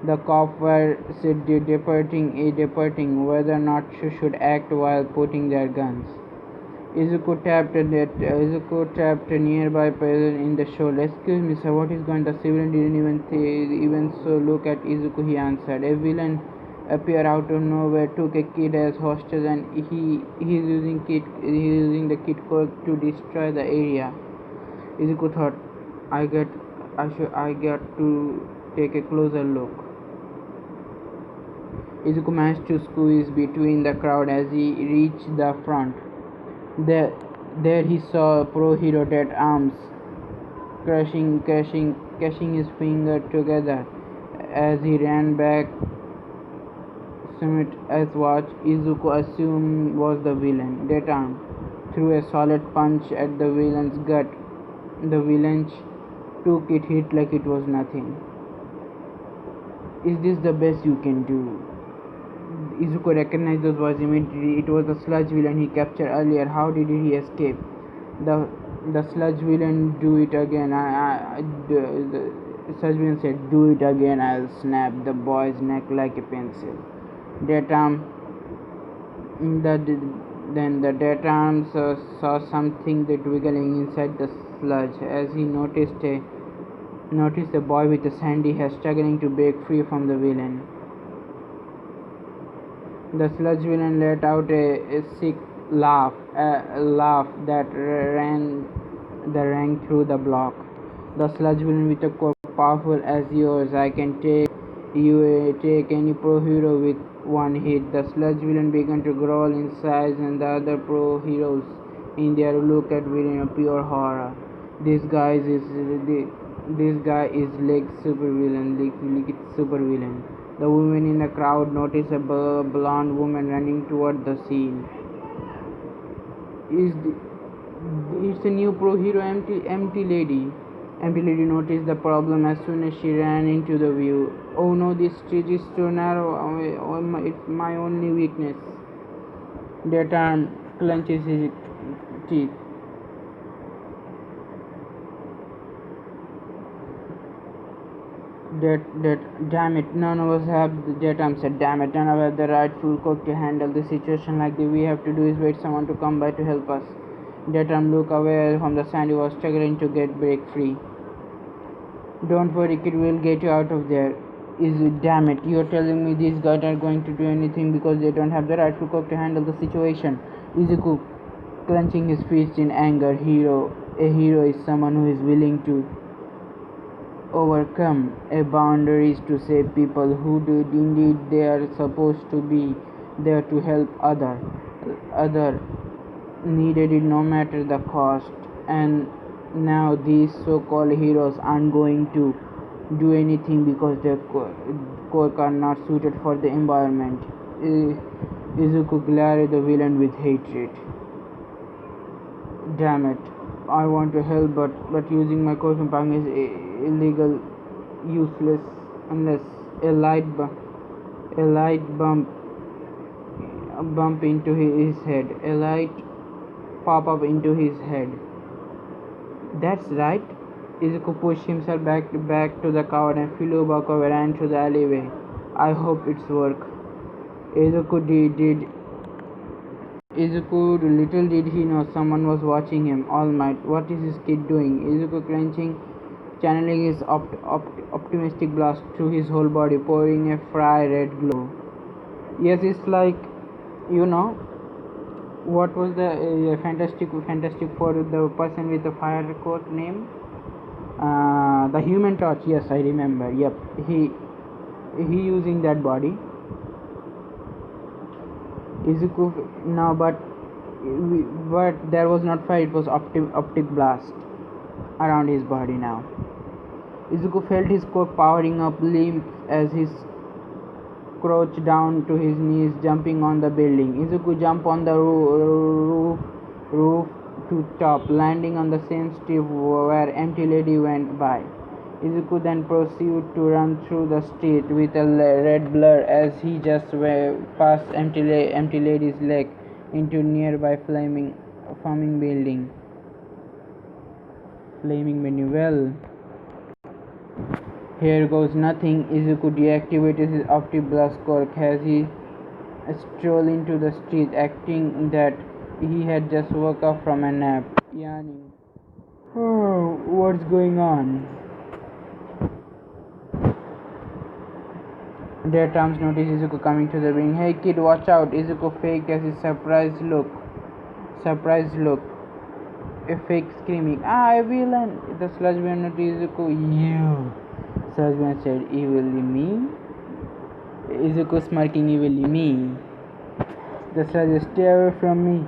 The cops were debating whether or not they should act while putting their guns. Izuku tapped a nearby person in the shoulder. Excuse me, sir, what is going on? The civilian didn't even so look at Izuku, he answered. A villain appeared out of nowhere, took a kid as hostage, and he's using the kid code to destroy the area. Izuku thought, I got to take a closer look. Izuku managed to squeeze between the crowd as he reached the front. There he saw Pro Hero dead arms crushing his fingers together as he ran back. Summit as what Izuku assumed was the villain. Dead arm threw a solid punch at the villain's gut. The villain took it, hit like it was nothing. Is this the best you can do? Izuku recognized those voices immediately. It was the sludge villain he captured earlier. How did he escape? The sludge villain do it again. The sludge villain said, "Do it again. I'll snap the boy's neck like a pencil." Dead arm. Then the dead arm saw something that wiggling inside the sludge as he noticed a boy with a sandy hair struggling to break free from the villain. The sludge villain let out a sick laugh, a laugh that rang through the block. The sludge villain with a core powerful as yours, I can take You take any pro hero with one hit. The sludge villain began to growl in size, and the other pro heroes in their look at villain of pure horror. This guy is this guy is like super villain, like super villain. The women in the crowd notice a blonde woman running toward the scene. Is it's a new pro hero, empty lady. Empty lady noticed the problem as soon as she ran into the view. Oh no, this street is too narrow. It's my only weakness. That arm clenches his teeth. Damn it, none of us have that arm said, damn it, none of us have the right full cook to handle the situation like that. We have to do is wait someone to come by to help us. That arm looked away from the sand. He was struggling to break free. Don't worry, kid, we'll get you out of there. Damn it, you're telling me these guys aren't going to do anything because they don't have the rightful cook to handle the situation. Izuku, clenching his fist in anger. A hero is someone who is willing to overcome a boundaries to save people who do indeed they are supposed to be there to help other needed it no matter the cost. And now these so-called heroes aren't going to do anything because their quirks are not suited for the environment. Izuku glared at the villain with hatred. Damn it, I want to help, but using my costume pang is illegal, useless, unless a light bump into his head, a light pop up into his head. That's right. Izuku pushed himself back to the cupboard and flew back over and through the alleyway. I hope it's work. Izuku little did he know someone was watching him. All might. What is this kid doing? Izuku channeling his optimistic blast through his whole body, pouring a fry red glow. Yes, it's like, you know, what was the fantastic for the person with the fire coat name? The Human Torch. Yes, I remember. Yep, he using that body. Izuku now, but there was not fire. It was optic blast around his body now. Izuku felt his core powering up limbs as his crouched down to his knees, jumping on the building. Izuku jumped on the roof to top, landing on the same strip where Empty Lady went by. Izuku then proceeded to run through the street with a red blur as he just passed Empty Lady's leg into nearby flaming building. Flaming menu. Well, here goes nothing. Izuku deactivated his optic blast quirk as he strolled into the street, acting that he had just woke up from a nap, yawning. Oh, what's going on? Their Terms noticed Izuku coming to the ring. Hey kid, watch out! Izuku faked as his surprised look. A fake screaming, "Ah, a villain!" The sludge man noticed Izuku. You! Sludge man said, "Evilly me?" Izuku smirking, "Evilly me?" The sludge, "Stay away from me,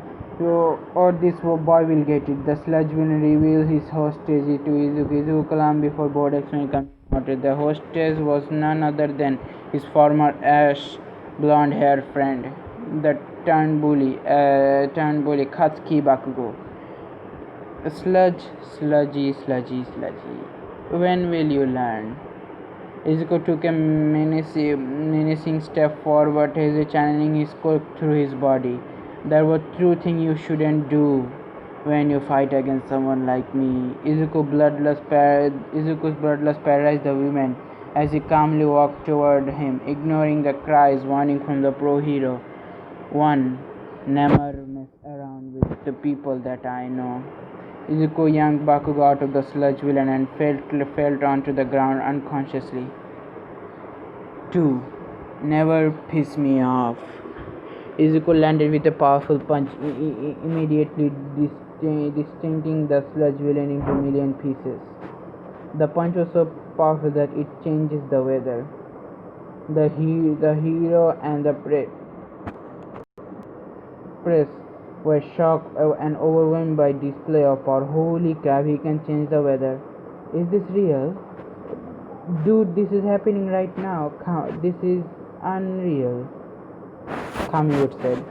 or this boy will get it." The sludge villain revealed his hostage to Izuku. Izuku calm before board explained coming out. The hostage was none other than his former ash blonde hair friend, the turned bully Katsuki Bakugo. Sludgy. When will you learn? Izuku took a menacing step forward as he channeling his quirk through his body. There were two things you shouldn't do when you fight against someone like me. Izuku's bloodlust paralyzed the women as he calmly walked toward him, ignoring the cries warning from the pro hero. One, never mess around with the people that I know. Izuku yanked Bakugo out of the sludge villain and fell onto the ground unconsciously. 2. Never piss me off. Izuku landed with a powerful punch, immediately distincting the sludge villain into a million pieces. The punch was so powerful that it changes the weather. The hero and the press were shocked and overwhelmed by display of power. Holy crap, he can change the weather. Is this real? Dude, this is happening right now. This is unreal. Kami said.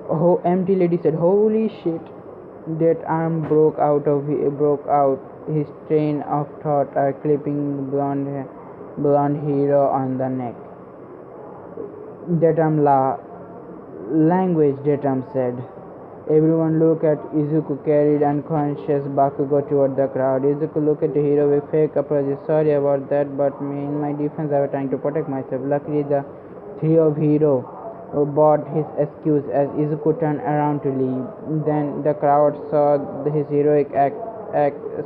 Oh, empty lady said, "Holy shit!" That arm broke out. His train of thought are clipping blonde hero on the neck. That arm language. That arm said. Everyone looked at Izuku, carried unconscious Bakugo toward the crowd. Izuku looked at the hero with fake apology. Sorry about that, but in my defense I was trying to protect myself. Luckily the three of hero bought his excuse as Izuku turned around to leave. Then the crowd saw his heroic act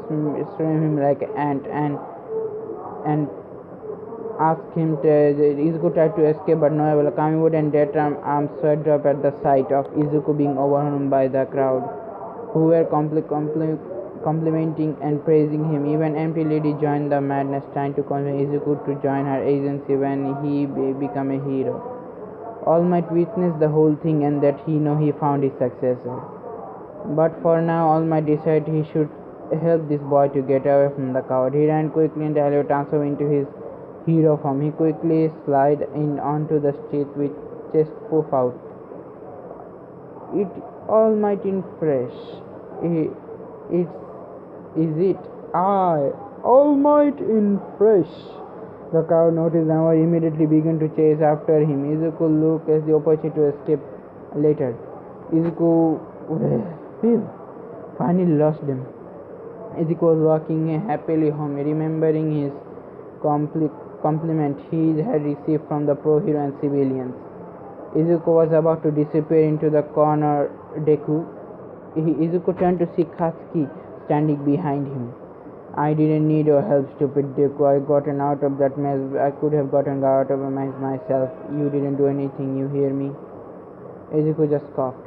swim him like an ant and asked him to Izuku tried to escape but no avail. Kamiwood and that arm swept up at the sight of Izuku being overwhelmed by the crowd, who were complimenting and praising him. Even Empty Lady joined the madness, trying to convince Izuku to join her agency when he became a hero. All Might witnessed the whole thing and that he found his successor. But for now, All Might decided he should help this boy to get away from the crowd. He ran quickly and the elevator transformed into his hero form. He quickly slid in onto the street with chest puff out. It All Might in fresh. Is it I, All Might in fresh? The crowd noticed and immediately began to chase after him. Izuku looked as the opportunity to escape later. Izuku finally lost them. Izuku was walking happily home, remembering his compliment he had received from the pro-hero and civilians. Izuku was about to disappear into the corner Deku. Izuku turned to see Katsuki standing behind him. I didn't need your help, stupid Deku. I gotten out of that mess. I could have gotten out of a mess myself. You didn't do anything, you hear me? Izuku just coughed.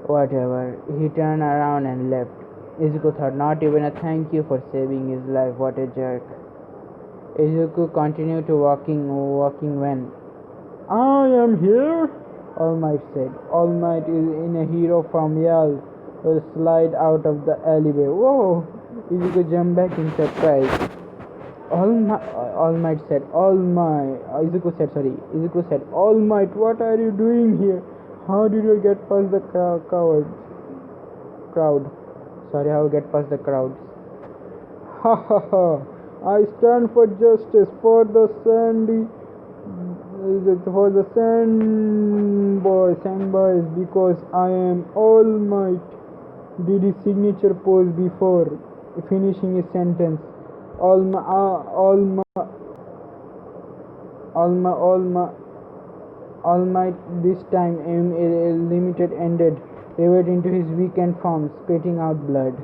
Whatever. He turned around and left. Izuku thought, not even a thank you for saving his life. What a jerk. Izuku continued to walking when I am here, All Might said. All Might is in a hero form. Yell will slide out of the alleyway. Whoa! Izuku jumped back in surprise. All Might said, Izuku said, All Might, what are you doing here? How did you get past the crowd? Sorry, how get past the crowds? Ha ha ha! I stand for justice, for the sand boys, because I am All Might. Did his signature pose before finishing his sentence. All Might this time limited ended, reverted to his weakened form, spitting out blood.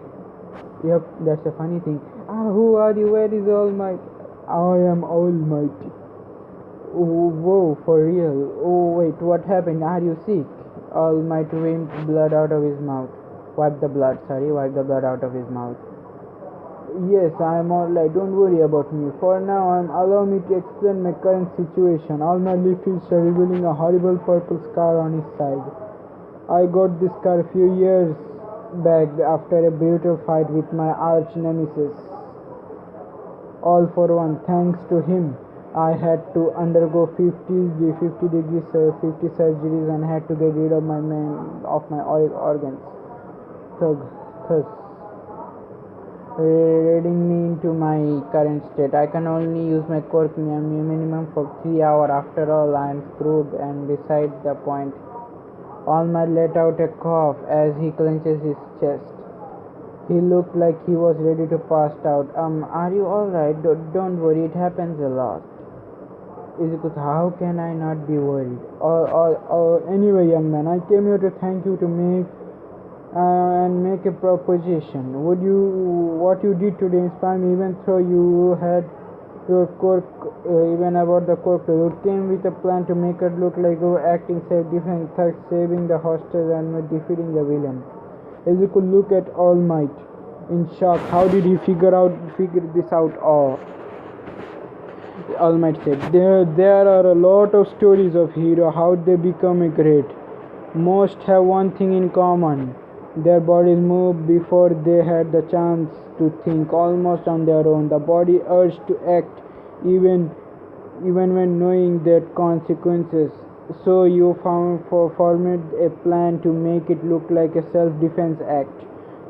Yep, that's a funny thing. Who are you? Where is All Might? I am All Might. Oh, whoa, for real? Oh, wait, what happened? Are you sick? All Might wiped blood out of his mouth. Wipe the blood out of his mouth. Yes, I am alright, don't worry about me. For now, allow me to explain my current situation. All my lips are revealing a horrible purple scar on his side. I got this scar a few years back after a brutal fight with my arch nemesis. All for one, thanks to him, I had to undergo 50 surgeries and had to get rid of my organs. Thus, leading me into my current state. I can only use my quirk minimum for 3 hours. After all, I am screwed, and beside the point, All Might let out a cough as he clenches his chest. He looked like he was ready to pass out. Are you alright? Don't worry, it happens a lot. Izuku, how can I not be worried? Anyway, young man, I came here to thank you to make a proposition. What you did today inspired me, even though you had your quirk, even about the quirk. You came with a plan to make it look like you were acting self-defense, thus saving the hostage and defeating the villain. Izuku looked at All Might in shock. How did he figure this out? All Might said, there are a lot of stories of heroes, how they become a great. Most have one thing in common. Their bodies moved before they had the chance to think, almost on their own. The body urged to act even when knowing their consequences. So you formed a plan to make it look like a self-defense act.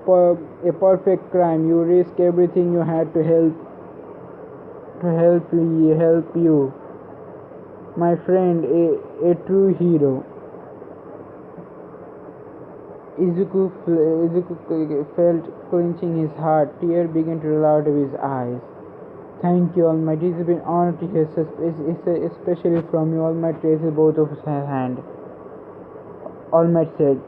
A perfect crime. You risk everything you had to help you. My friend, a true hero. Izuku felt clenching his heart. Tears began to roll out of his eyes. Thank you, Almighty. It's been an honor to hear, especially from you. Almighty raises both of his hands. Almighty said,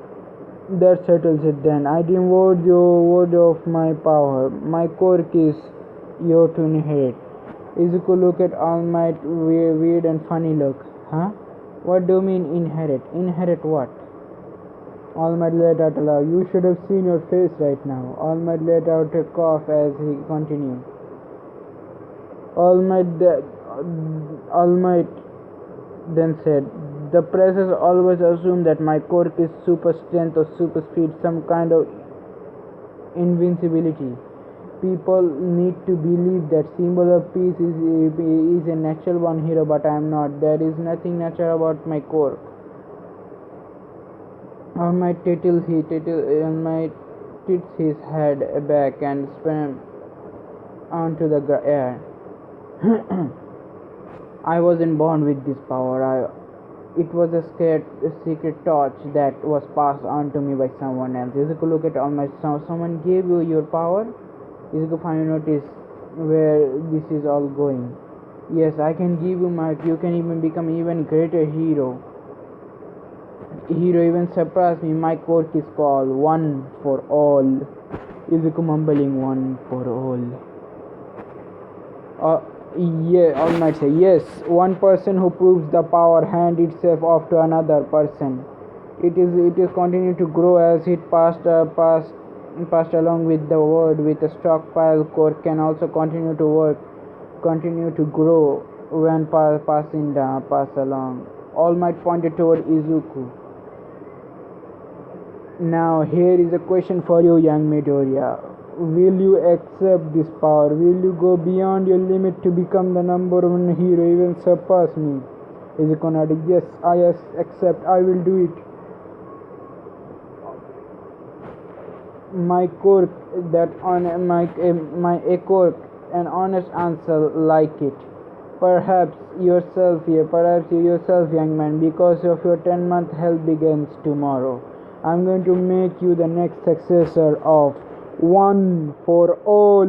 that settles it then. I devote your word of my power. My quirk is yours to inherit. Izuku looked at Almighty weird and funny look. Huh? What do you mean inherit? Inherit what? Almighty let out a laugh. You should have seen your face right now. Almighty let out a cough as he continued. Almighty then said, the press has always assumed that my quirk is super strength or super speed, some kind of invincibility. People need to believe that symbol of peace is a natural born hero, but I am not. There is nothing natural about my quirk. Almighty tilts his head back and spun onto the air. I wasn't born with this power. It was a secret torch that was passed on to me by someone else. Izuku looked at Almighty. Someone gave you your power? Izuku finally noticed where this is all going. Yes, I can give you my. You can even become even greater hero. Hero even surpassed me. My quirk is called One for All. Izuku mumbling, one for all. Almighty say, yes, one person who proves the power hand itself off to another person. It is continued to grow as it passed along with the word. With a stockpile core can also continue to grow when pass along. Almighty pointed toward Izuku. Now here is a question for you, young Midoriya. Will you accept this power? Will you go beyond your limit to become the number one hero, even surpass me? Izuku nodded. Yes, I accept. I will do it. My quirk, my quirk, an honest answer like it. Perhaps yourself, young man, because of your 10-month hell begins tomorrow. I'm going to make you the next successor of One for All.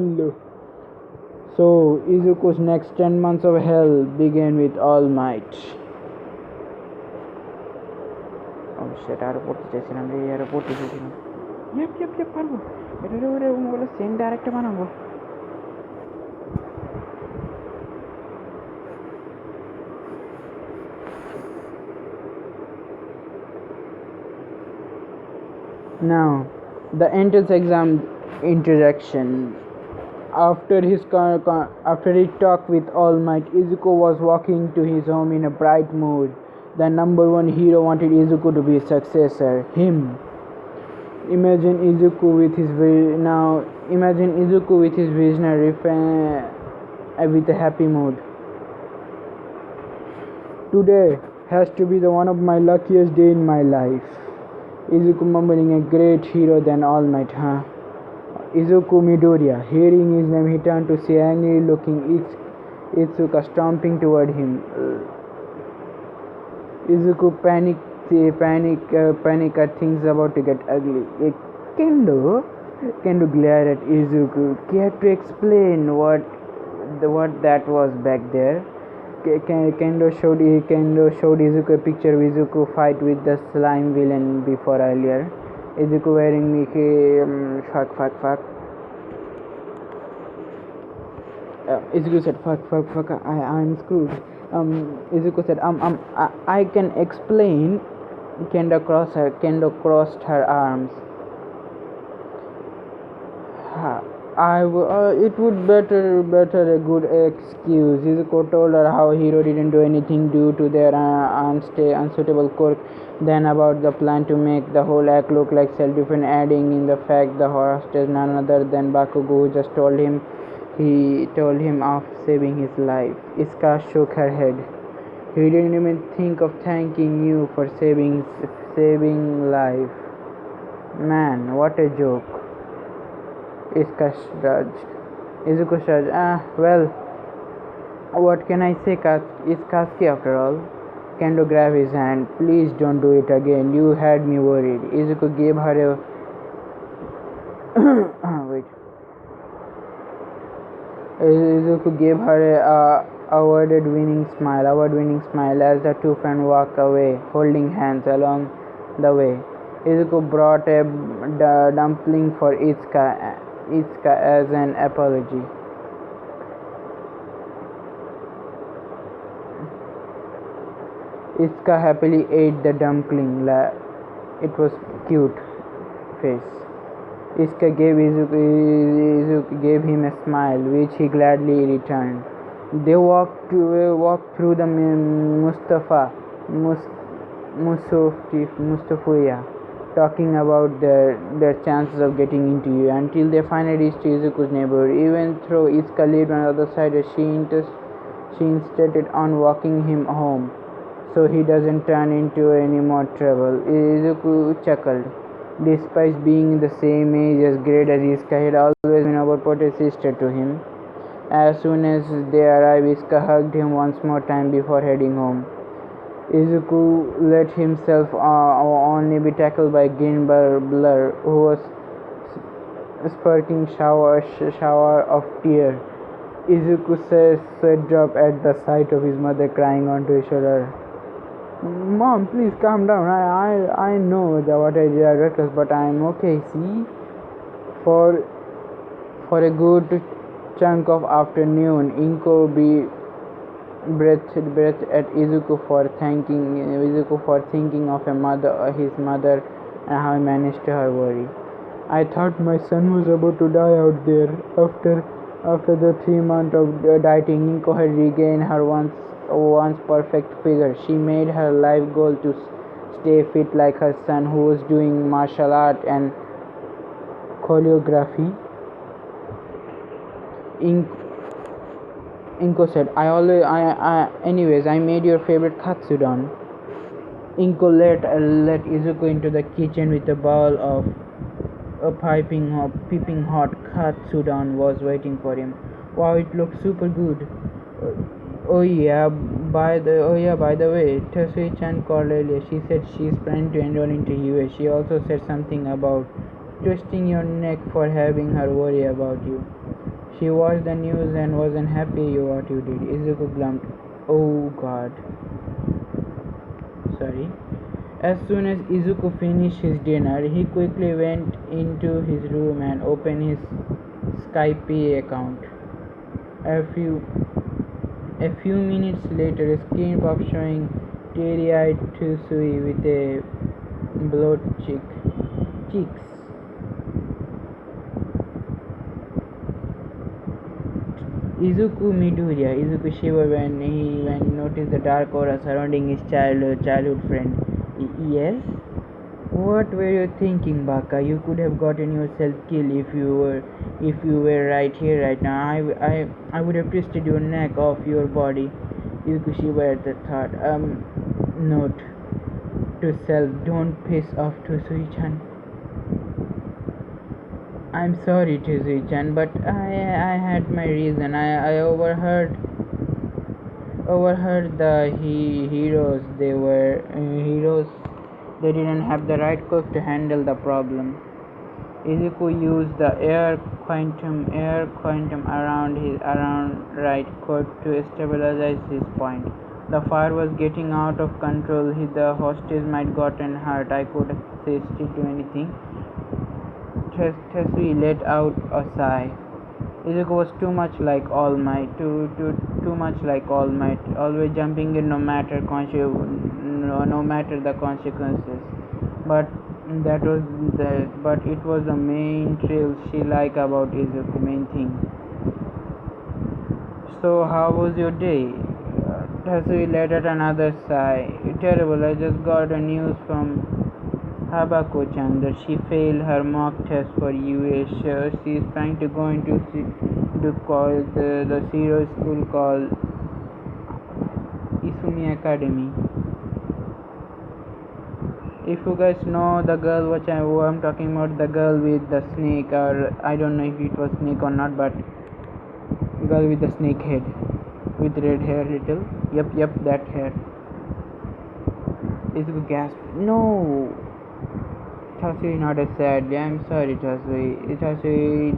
So Izuku's next 10 months of hell began with All Might. Oh shit, I report chesina. Yep, parvo. Eta same director banabo. Now, the entrance exam introduction. After he talked with All Might, Izuku was walking to his home in a bright mood. The number one hero wanted Izuku to be his successor. Him. Imagine Izuku with his visionary with a happy mood. Today has to be the one of my luckiest day in my life. Izuku mumbling, a great hero than All Might, huh? Izuku Midoriya. Hearing his name, he turned to see angry looking Itsuka stomping toward him. Izuku panicked at things about to get ugly. Kendo glared at Izuku. Care to explain what that was back there? Kendo showed Izuku a picture of Izuku fight with the slime villain before earlier. Izuku wearing fuck. Izuku said fuck. I'm screwed. Izuku said I can explain. Kendo crossed her arms. It would better a good excuse. Izuku told her how Hiro didn't do anything due to their unsuitable quirk, then about the plan to make the whole act look like self-defense, adding in the fact the hostage none other than Bakugo, who just told him of saving his life. Iska shook her head. He didn't even think of thanking you for saving life. Man, what a joke. Iska shrugged. Izuku shrugged. Well, what can I say? It's Katsuki after all. Kendo grabbed his hand. Please don't do it again. You had me worried. Izuku gave her a wait. Izuku gave her a award-winning smile as the two friends walked away, holding hands along the way. Izuku brought a dumpling for Itsuka as an apology. Itsuka happily ate the dumpling. It was cute face. Itsuka gave him a smile, which he gladly returned. They walked through the Mustafuya, talking about their chances of getting into you, until they finally reached Izuku's neighborhood. Even though Itsuka lived on the other side, she insisted on walking him home, so he doesn't turn into any more trouble. Izuku chuckled. Despite being in the same age as grade as Izuka, he had always been about Pote's sister to him. As soon as they arrived, Izuka hugged him once more time before heading home. Izuku let himself only be tackled by Green Blur, who was spurting shower of tears. Izuku says sweat dropped at the sight of his mother crying onto his shoulder. Mom, please calm down. I know that what I did is reckless, but I'm okay. See, for a good chunk of afternoon, Inko breathed at Izuku for thinking of his mother, and how he managed her worry. I thought my son was about to die out there. After the 3 months of dieting, Inko had regained her once perfect figure. She made her life goal to stay fit like her son, who was doing martial art and choreography. Inko said, anyways, I made your favorite katsudon. Inko let Izuku into the kitchen with a bowl of a piping hot katsudon was waiting for him. Wow, it looks super good. Oh yeah, by the way, Tasui-chan called earlier. She said she's planning to enroll into UA. She also said something about twisting your neck for having her worry about you. She watched the news and wasn't happy what you did. Izuku glummed. Oh god. Sorry. As soon as Izuku finished his dinner, he quickly went into his room and opened his Skype account. A few minutes later, a screen popped showing teary-eyed Tusui with a blowed cheeks. Izuku Midoriya. Izuku shivered when he noticed the dark aura surrounding his childhood friend. Yes? What were you thinking, Baka? You could have gotten yourself killed if you were right here right now. I would have twisted your neck off your body. Izuku shivered at the thought. Note to self: don't piss off Tusui-chan. I'm sorry, Tusui-chan, but I had my reason. I overheard the heroes. They were heroes. They didn't have the right cook to handle the problem. Izuku used the air quantum around right cord to stabilize his point. The fire was getting out of control. The hostage might gotten hurt. I could assist to anything. Tesui let out a sigh. Izuku was too much like All Might, always jumping in no matter the consequences. But That was that, but it was the main trail she liked about Izuku. Main thing. So, how was your day? Tasui let out another sigh. Terrible. I just got a news from Habako-chan that she failed her mock test for US. She is trying to go into the zero school called Isumi Academy. If you guys know the girl who I'm talking about, the girl with the snake, or I don't know if it was snake or not, but girl with the snake head, with red hair little. Yep, that hair. Izuku gasped. No! Tasui nodded sadly. I'm sorry, Tasui. Tasui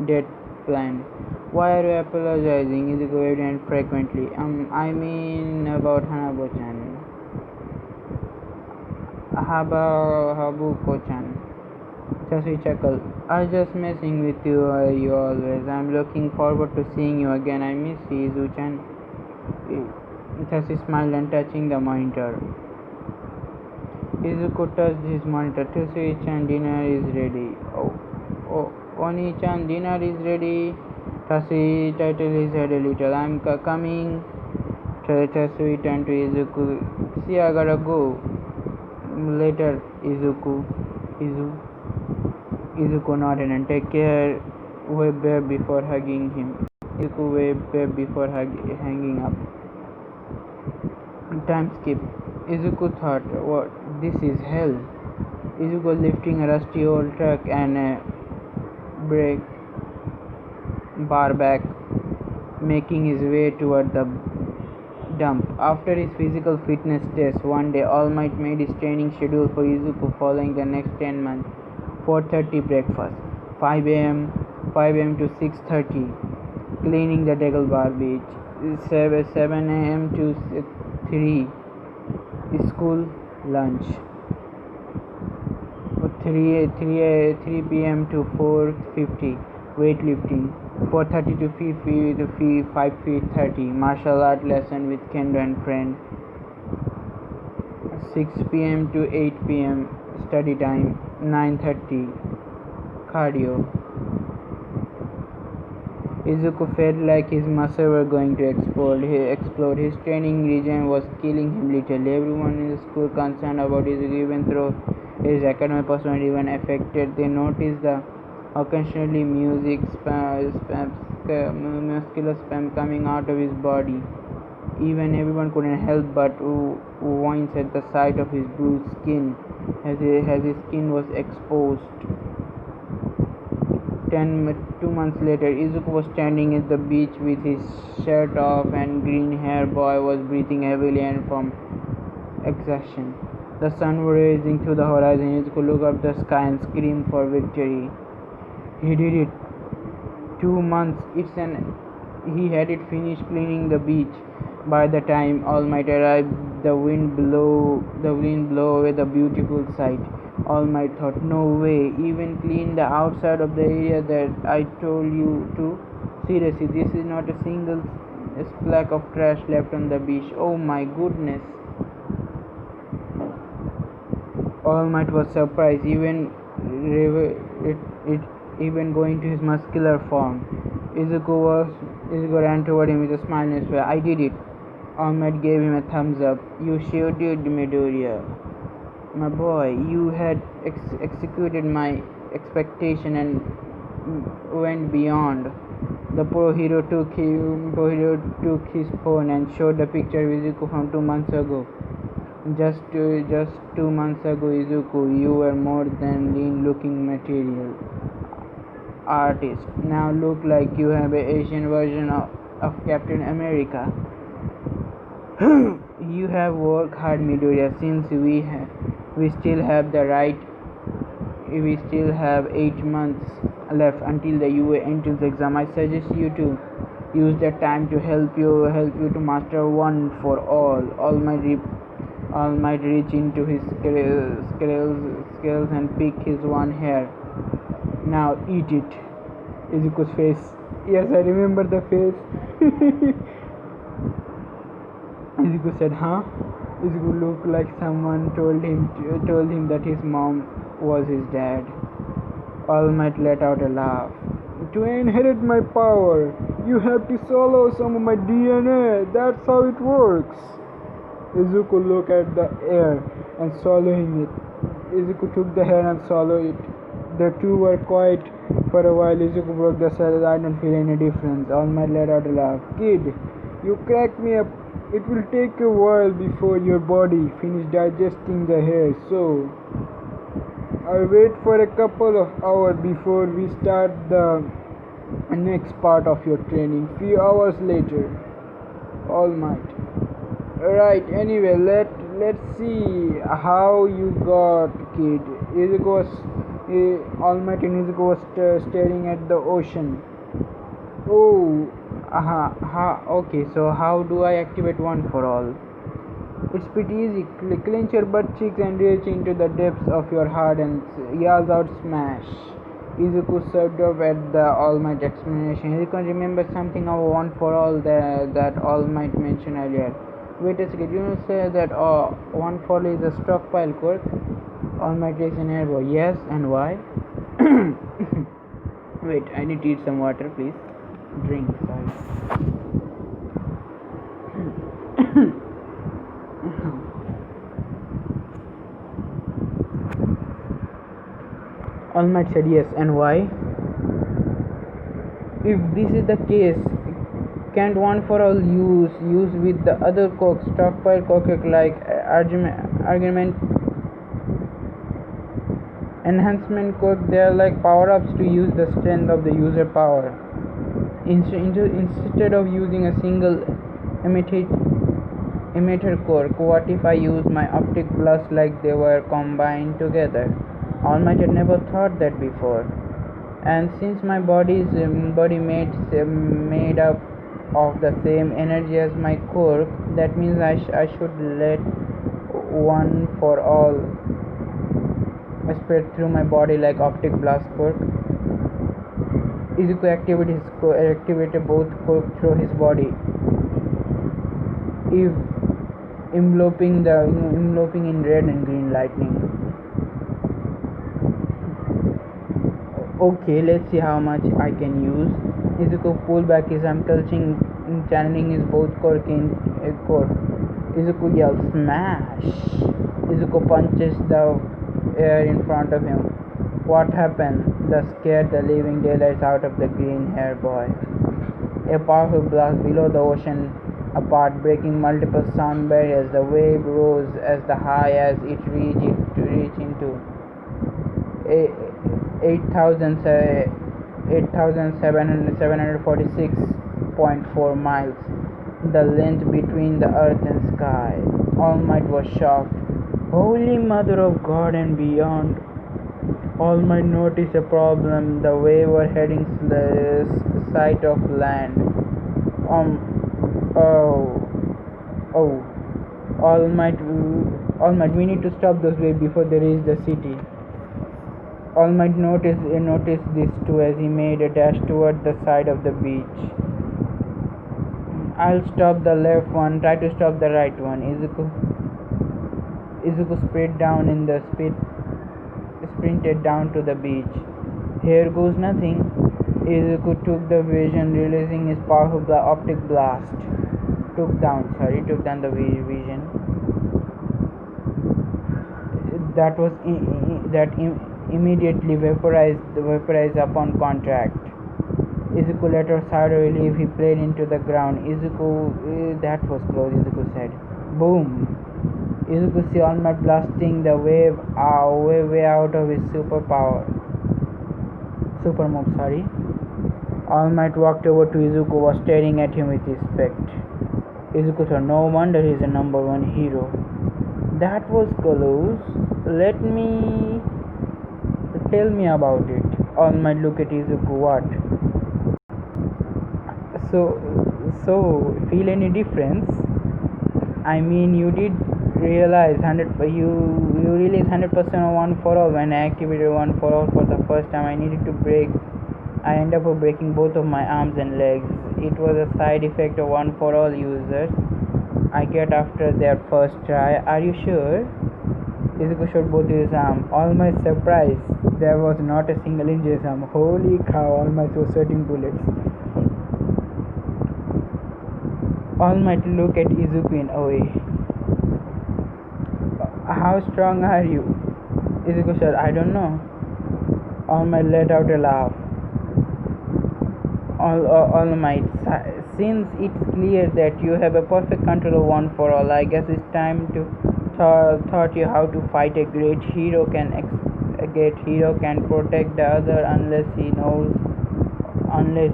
dead planned. Why are you apologizing? Izuku waved hand frequently. I mean about Hanabo-chan. Habuko-chan. Tasui chuckled. I was just messing with you always. I'm looking forward to seeing you again. I miss you, Izu-chan. Tasui smiled and touching the monitor. Izuku touched his monitor. Tasui-chan, dinner is ready. Oh, Oni-chan, dinner is ready. Tasui titled his head a little. I'm coming. Tasui turned to Izuku. See, I gotta go. Later, Izuku nodded and take care. Waved back before hugging him. Izuku waved back before hanging up. Time skip. Izuku thought, what? This is hell. Izuku was lifting a rusty old truck and a brake bar back, making his way toward the dump. After his physical fitness test, one day All Might made his training schedule for Izuku following the next 10 months. 4:30 breakfast, 5 a.m. to 6:30 cleaning the Degel Bar Beach, 7 a.m. to 3 school lunch, 3 p.m. to 4:50 weightlifting, 4:30 to 5:30 martial art lesson with Kendo and friend, 6 p.m. to 8 p.m. study time, 9:30 cardio. Izuku felt like his muscles were going to explode. His training regime was killing him literally. Everyone in the school concerned about Izuku, even though his academic personality even affected. They noticed the occasionally muscular spasm coming out of his body. Even everyone couldn't help but wince at the sight of his bruised skin, as his skin was exposed. 2 months later, Izuku was standing at the beach with his shirt off, and green-haired boy was breathing heavily and from exhaustion. The sun was rising through the horizon. Izuku looked up the sky and screamed for victory. He did it. 2 months. He had it finished cleaning the beach. By the time All Might arrived, the wind blew away the beautiful sight. All Might thought, no way, even clean the outside of the area that I told you to. Seriously, this is not a single speck of trash left on the beach. Oh my goodness. All Might was surprised, even going to his muscular form. Izuku ran toward him with a smile on his face. I did it. All Might gave him a thumbs up. You sure did, Midoriya. My boy, you had executed my expectation and went beyond. The pro hero took his phone and showed the picture of Izuku from 2 months ago. Just 2 months ago, Izuku, you were more than lean-looking material artist. Now look like you have an Asian version of Captain America. You have worked hard, Midoriya, since we still have 8 months left until the UA entrance exam. I suggest you to use that time to help you to master one for all. All might reach into his scales and pick his one hair. Now eat it. Izuku's face. Yes, I remember the face. Izuku said, huh? Izuku looked like someone told him that his mom was his dad. All Might let out a laugh. To inherit my power, you have to swallow some of my DNA. That's how it works. Izuku looked at the air and swallowing it. Izuku took the hair and swallowed it. The two were quiet for a while. Izuku broke the silence. I don't feel any difference. All Might let out a laugh. Kid, you cracked me up. It will take a while before your body finishes digesting the hair, so I'll wait for a couple of hours before we start the next part of your training. Few hours later. All Might. Right, anyway, let's see how you got, kid. Izuku was All Might and Izuku was staring at the ocean. Oh, okay, so how do I activate One for All? It's pretty easy. Clench your butt cheeks and reach into the depths of your heart and yells out smash. Izuku served up at the All Might explanation. Izuku remembered something of One for All that All Might mentioned earlier. Wait a second, you say that One for All is a stockpile quirk? All Might raised an elbow. Yes, and why? Wait, I need to eat some water, please. Drink, sorry. All Might said yes, and why? If this is the case, can't One for All use with the other quirks, stockpile quirk like argument enhancement quirk? They are like power-ups to use the strength of the user power. Instead of using a single emitter quirk, what if I use my optic blast like they were combined together? All Might had never thought that before. And since my body made up of the same energy as my quirk, that means I should let One for All spread through my body like optic blast quirk. Izuku activated both quirks through his body, if enveloping in red and green lightning. Okay, let's see how much I can use. Izuku pulled back his arm, channeling his both quirk in a quirk. Izuku yelled, "Smash!" Izuku punches the air in front of him. What happened? That scared the living daylights out of the green-haired boy. A powerful blast below the ocean apart, breaking multiple sound barriers. The wave rose as high as it reached into 8,746.4 miles, the length between the earth and sky. All Might was shocked. Holy Mother of God and beyond! All Might noticed a problem. The wave were heading sight of land. All Might, we need to stop those waves before they reach the city. All Might noticed this too as he made a dash toward the side of the beach. I'll stop the left one, try to stop the right one. Izuku sprinted down to the beach. Here goes nothing. Izuku took the vision, releasing his powerful optic blast. Took down the vision. That immediately vaporized upon contact. Izuku let out a sigh of relief. He played into the ground. That was close, Izuku said. Boom! Izuku saw All Might blasting the wave way out of his super move. All Might walked over to Izuku, was staring at him with respect. Izuku thought, no wonder he's a #1 hero. That was close. Tell me about it. All Might look at Izuku. What? So feel any difference? I mean, you did realize 100% of One for All. When I activated One for All for the first time, I ended up breaking both of my arms and legs. It was a side effect of One for All users. I get after their first try. Are you sure? Izuku showed both his arms. All my surprise, there was not a single inch in his arm. Holy cow, All Might was sweating bullets. All Might looked at Izuku in awe. How strong are you? Izuku said, I don't know. All Might let out a laugh. All Might, since it's clear that you have a perfect control of one for all, I guess it's time to taught you how to fight. A great hero can protect the other unless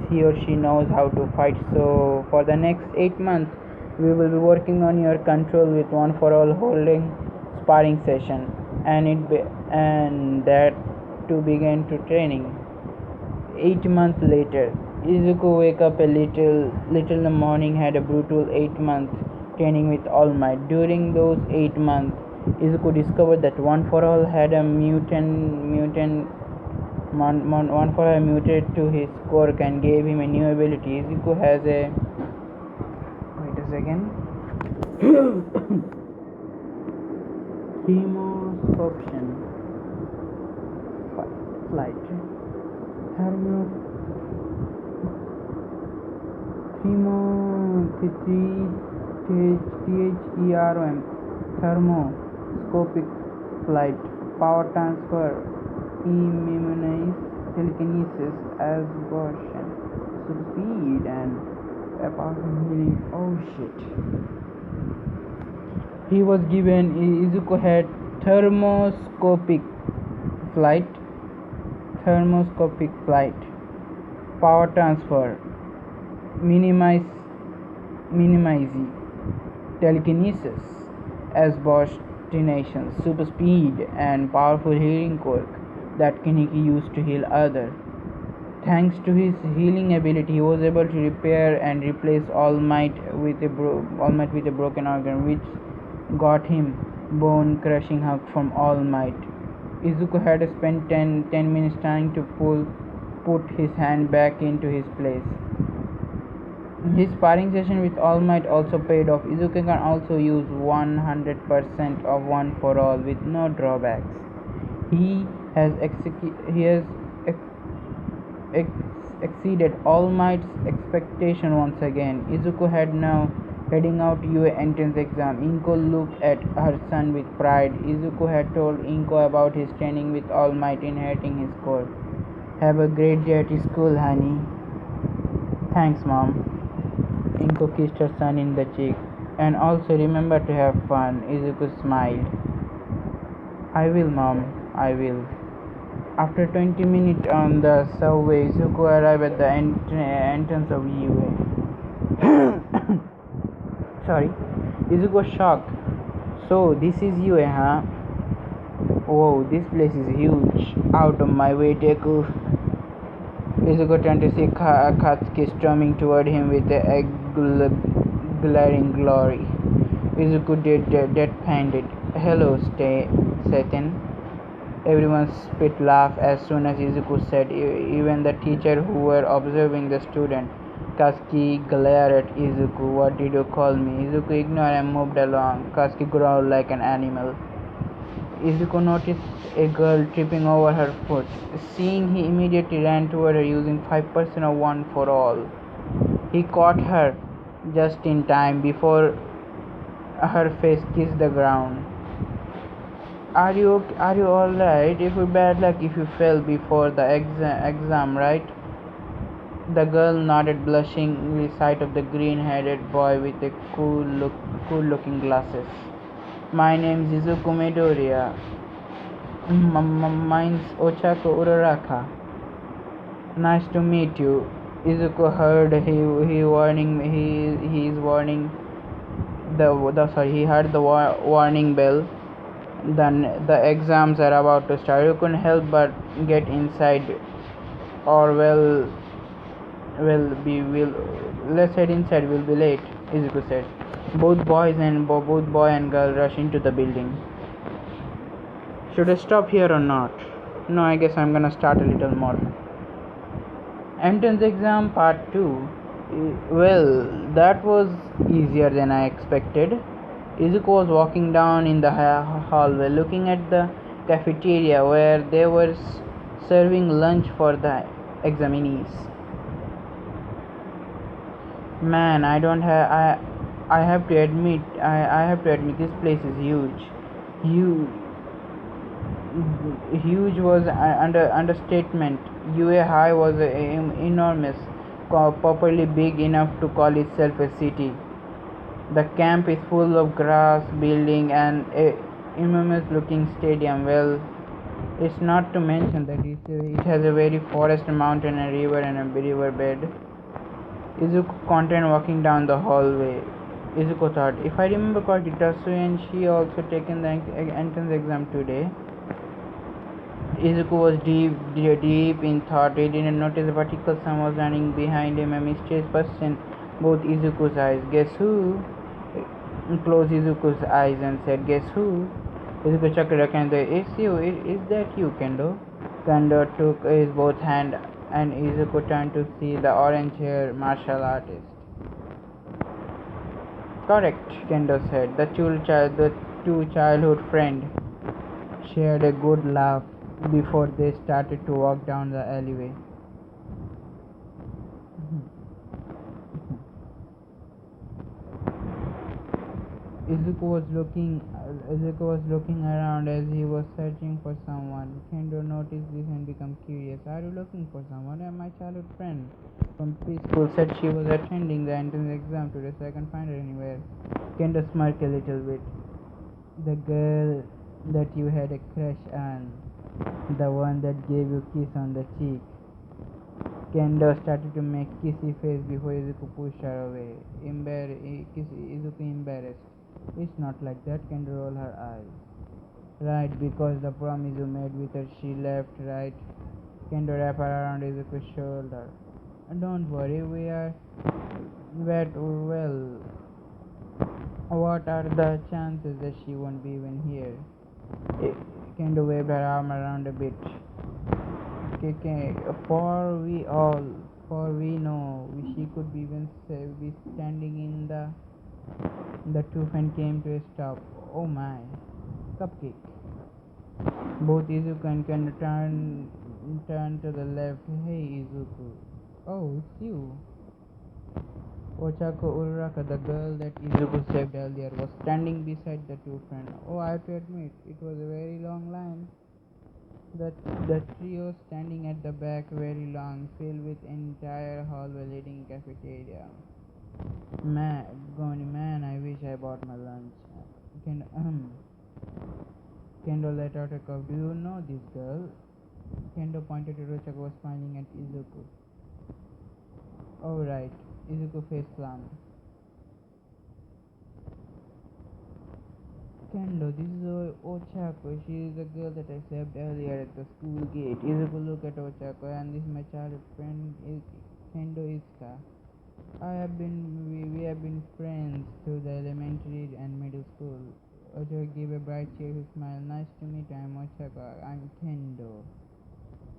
he or she knows how to fight. So for the next 8 months we will be working on your control with one for all holding sparring session, and that to begin to training. 8 months later, Izuku wake up a little in the morning, had a brutal 8 months training with All Might. During those 8 months, Izuku discovered that One for All had a One for All mutated to his quirk and gave him a new ability. Izuku has a wait a second. Thermoscopian flight. Thermoscopic flight, power transfer, immunize, telekinesis, absorption, speed, and a powerful healing. Oh shit. He was given Izuku had thermoscopic flight, power transfer, minimize, telekinesis, absorption, super speed, and powerful healing quirk that Kaneki used to heal others. Thanks to his healing ability, he was able to repair and replace All Might with a broken organ, which got him bone-crushing hug from All Might. Izuku had spent 10 minutes trying to put his hand back into his place. His sparring session with All Might also paid off. Izuku can also use 100% of One for All with no drawbacks. He has exceeded All Might's expectation once again. Izuku had now heading out UA entrance exam. Inko looked at her son with pride. Izuku had told Inko about his training with All Might, inheriting his core. Have a great day at school, honey. Thanks, Mom. Inko kissed her son in the cheek. And also remember to have fun. Izuku smiled. I will, Mom. I will. After 20 minutes on the subway, Izuku arrived at the entrance of UA. Sorry. Izuku was shocked. So, this is UA, huh? Whoa, this place is huge. Out of my way, Deku. Izuku turned to see Katsuki storming toward him with a glaring glory. Izuku deadpanned. Hello, Satan. Everyone spit laugh as soon as Izuku said, even the teacher who were observing the student. Katsuki glared at Izuku. What did you call me? Izuku ignored and moved along. Katsuki growled like an animal. Izuku noticed a girl tripping over her foot. Seeing, he immediately ran toward her using 5% of One for All. He caught her just in time before her face kissed the ground. Are you alright? It would be bad luck if you fell before the exam, right? The girl nodded blushingly, sight of the green-headed boy with the cool-looking glasses. My name's Izuku Midoriya. Mine's Otaku Uraraka. Nice to meet you. Izuku heard he heard the warning bell. Then the exams are about to start. You couldn't help but get inside, or let's head inside. We'll be late. Izuku said. Both boy and girl rushed into the building. Should I stop here or not? No, I guess I'm gonna start a little more. Entrance exam part 2. Well, that was easier than I expected. Izuku was walking down in the hallway looking at the cafeteria where they were serving lunch for the examinees. Man, I don't have I have to admit I have to admit this place is huge. Huge Huge was understatement. UA High was enormous, properly big enough to call itself a city. The camp is full of grass, building, and a enormous looking stadium. Well, it's not to mention that it has a very forest, mountain, and river, and a river bed. Izuku continued walking down the hallway. Izuku thought, if I remember correctly, Tatsu and she also taken the entrance exam today. Izuku was deep in thought. He didn't notice a vertical sun was running behind him, a mysterious person. Both Izuku's eyes. Guess who? He closed Izuku's eyes and said, guess who? Izuku chuckled again. It's you. Is that you, Kendo? Kendo took his both hand and Izuku turned to see the orange-haired martial artist. Correct, Kendo said. The two childhood friends shared a good laugh before they started to walk down the alleyway. Izuku was looking around as he was searching for someone. Kendo noticed this and became curious. Are you looking for someone? My childhood friend from preschool said she was attending the entrance exam today, so I can find her anywhere. Kendo smirked a little bit. The girl that you had a crush on. The one that gave you a kiss on the cheek. Kendo started to make kissy face before Izuku pushed her away. Izuku embarrassed. It's not like that. Kendo rolled her eyes. Right, because the promise you made with her, she left, right? Kendo wrapped her around Izuku's shoulder. Don't worry, we are well. What are the chances that she won't be even here? Kendo waved her arm around a bit. For we know, she could be even be standing in the two and came to a stop. Oh my, cupcake! Both Izuku and Kendo turned to the left. Hey Izuku, oh it's you. Ochako Uraraka, the girl that Izuku saved earlier, was standing beside the two friends. Oh, I have to admit, it was a very long line. The trio standing at the back, very long, filled with entire hallway leading cafeteria. Man, I wish I bought my lunch. Kendo let out a cough. Do you know this girl? Kendo pointed to Ochako, was smiling at Izuku. Oh right. Izuku face palmed. Kendo, this is Ochako. She is the girl that I saved earlier at the school gate. Izuku looked at Ochako, and this is my childhood friend Kendo Izuka. We have been friends through the elementary and middle school. Ochako gave a bright cheerful smile. Nice to meet you. I'm Ochako. I'm Kendo.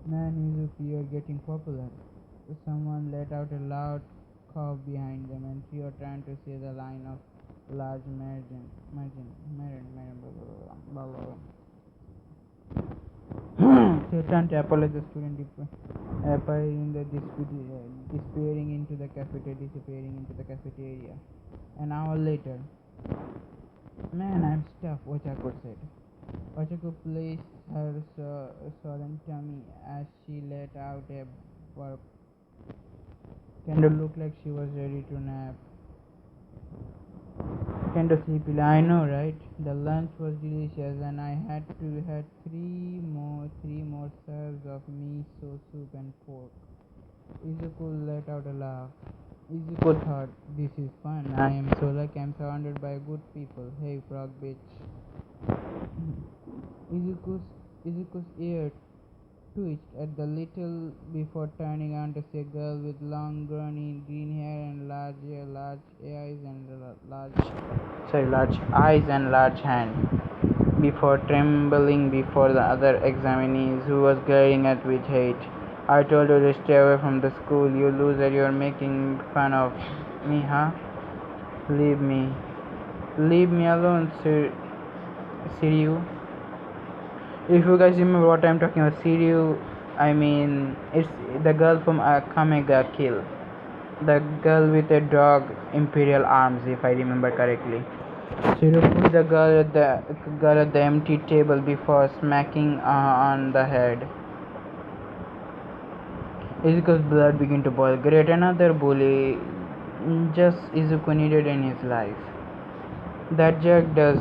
Man, Izuku, you're getting popular. Someone let out a loud cough behind them, and trio trying to see the line of large margin They turned to apologize the student disappearing into the cafeteria. An hour later. Man, I'm stuffed, Ochako said. Ochako placed her solemn tummy as she let out a burp. Kendo looked like she was ready to nap. Kendo sleepily. I know, right? The lunch was delicious, and I had three more serves of miso soup and pork. Izuku let out a laugh. Izuku thought, this is fun. I am so lucky. I'm surrounded by good people. Hey, frog bitch. Izuku's ear twitched at the little before turning on to see a girl with long green hair and large eyes and large hands. Before trembling before the other examinees, who was glaring at with hate. I told you to stay away from the school, you loser, you're making fun of me, huh? Leave me. Leave me alone, Siriu. If you guys remember what I'm talking about, Siriu, I mean, it's the girl from Kamega Kill. The girl with a dog imperial arms, if I remember correctly. Siriu put the girl at the empty table before smacking on the head. Izuku's blood began to boil. Great, another bully. Just Izuku needed in his life. That jerk, does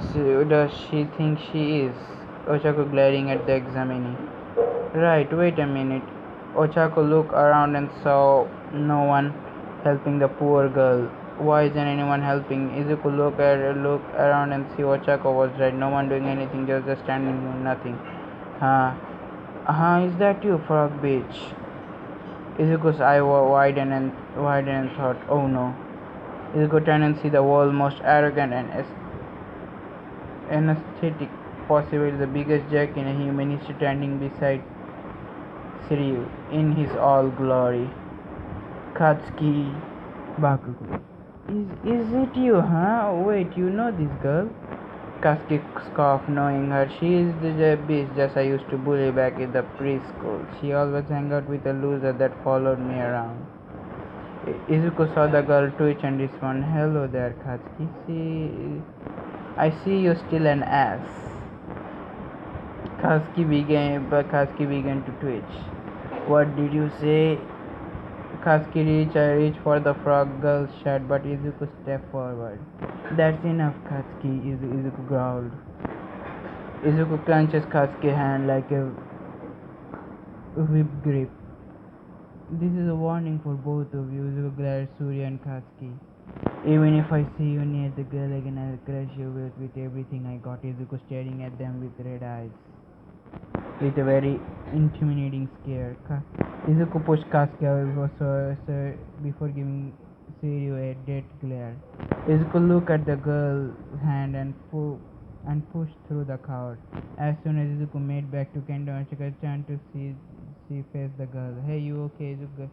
she think she is? Ochaku glaring at the examinee. Right, wait a minute. Ochaku looked around and saw no one helping the poor girl. Why isn't anyone helping? Izuku looked around and see Ochaku was right. No one doing anything, just standing doing nothing. Is that you, frog bitch? Izuku's eye widened and thought, oh no. Izuku turned and see the world's most arrogant and aesthetic, possibly the biggest jerk in a human history, standing beside Shiryu in his all glory. Katsuki Bakugo. Is it you, huh? Wait, you know this girl? Katsuki scoffed, knowing her. She is the bitch just I used to bully back in the preschool. She always hung out with a loser that followed me around. Izuku saw the girl twitch and responded, hello there, Katsuki. I see you're still an ass. Katsuki began to twitch. What did you say? Katsuki reached for the frog girl's shirt, but Izuku stepped forward. That's enough, Katsuki, Izuku growled. Izuku clenches Katsuki's hand like a whip grip. This is a warning for both of you, Izuku glared at Surya and Katsuki. Even if I see you near the girl again, I'll crush you with everything I got. Izuku staring at them with red eyes, with a very intimidating stare. Izuku pushed Katsuki away before giving Seiryu a dead glare. Izuku looked at the girl's hand and pushed through the crowd. As soon as Izuku made back to Kendo, Ashika turned to see face the girl. Hey, you okay, Izuku?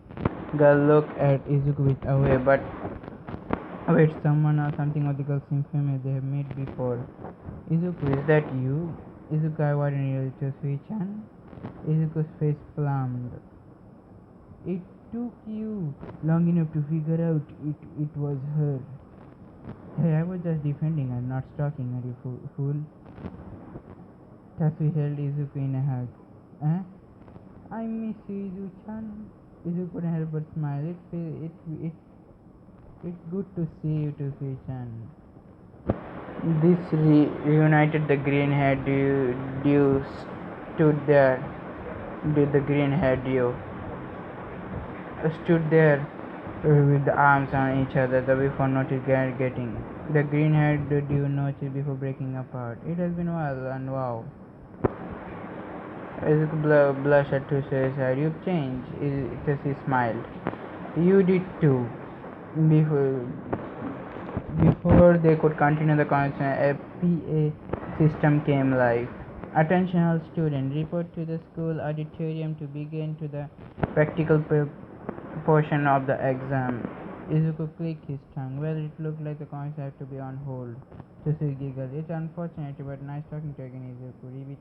Girl looked at Izuku with away, but wait, someone or something of the girl seemed familiar. They have met before. Izuku, is that you? Izuku, I wasn't really to Sui-chan. Izuku's face plumbed. It took you long enough to figure out it was her. Hey, I was just defending her, not stalking her, you fool. Tatsu held Izuku in a hug. Eh? I miss you, Izu-chan. Izuku couldn't help but smile. It's good to see you too, Sui-chan. This reunited the green-haired duo stood there. The green-haired duo stood there with the arms on each other, the before noticed getting. The green-haired duo noticed before breaking apart. It has been a while, and wow. Izuku blushed at Tusu's side. You've changed. Tusu smiled. You did too. Before they could continue the conversation, a PA system came live. Attention all students, report to the school auditorium to begin to the practical portion of the exam. Izuku clicked his tongue. Well, it looked like the coins have to be on hold. Susu giggled. It's unfortunate, but nice talking to you again, Izuku. Ribbit.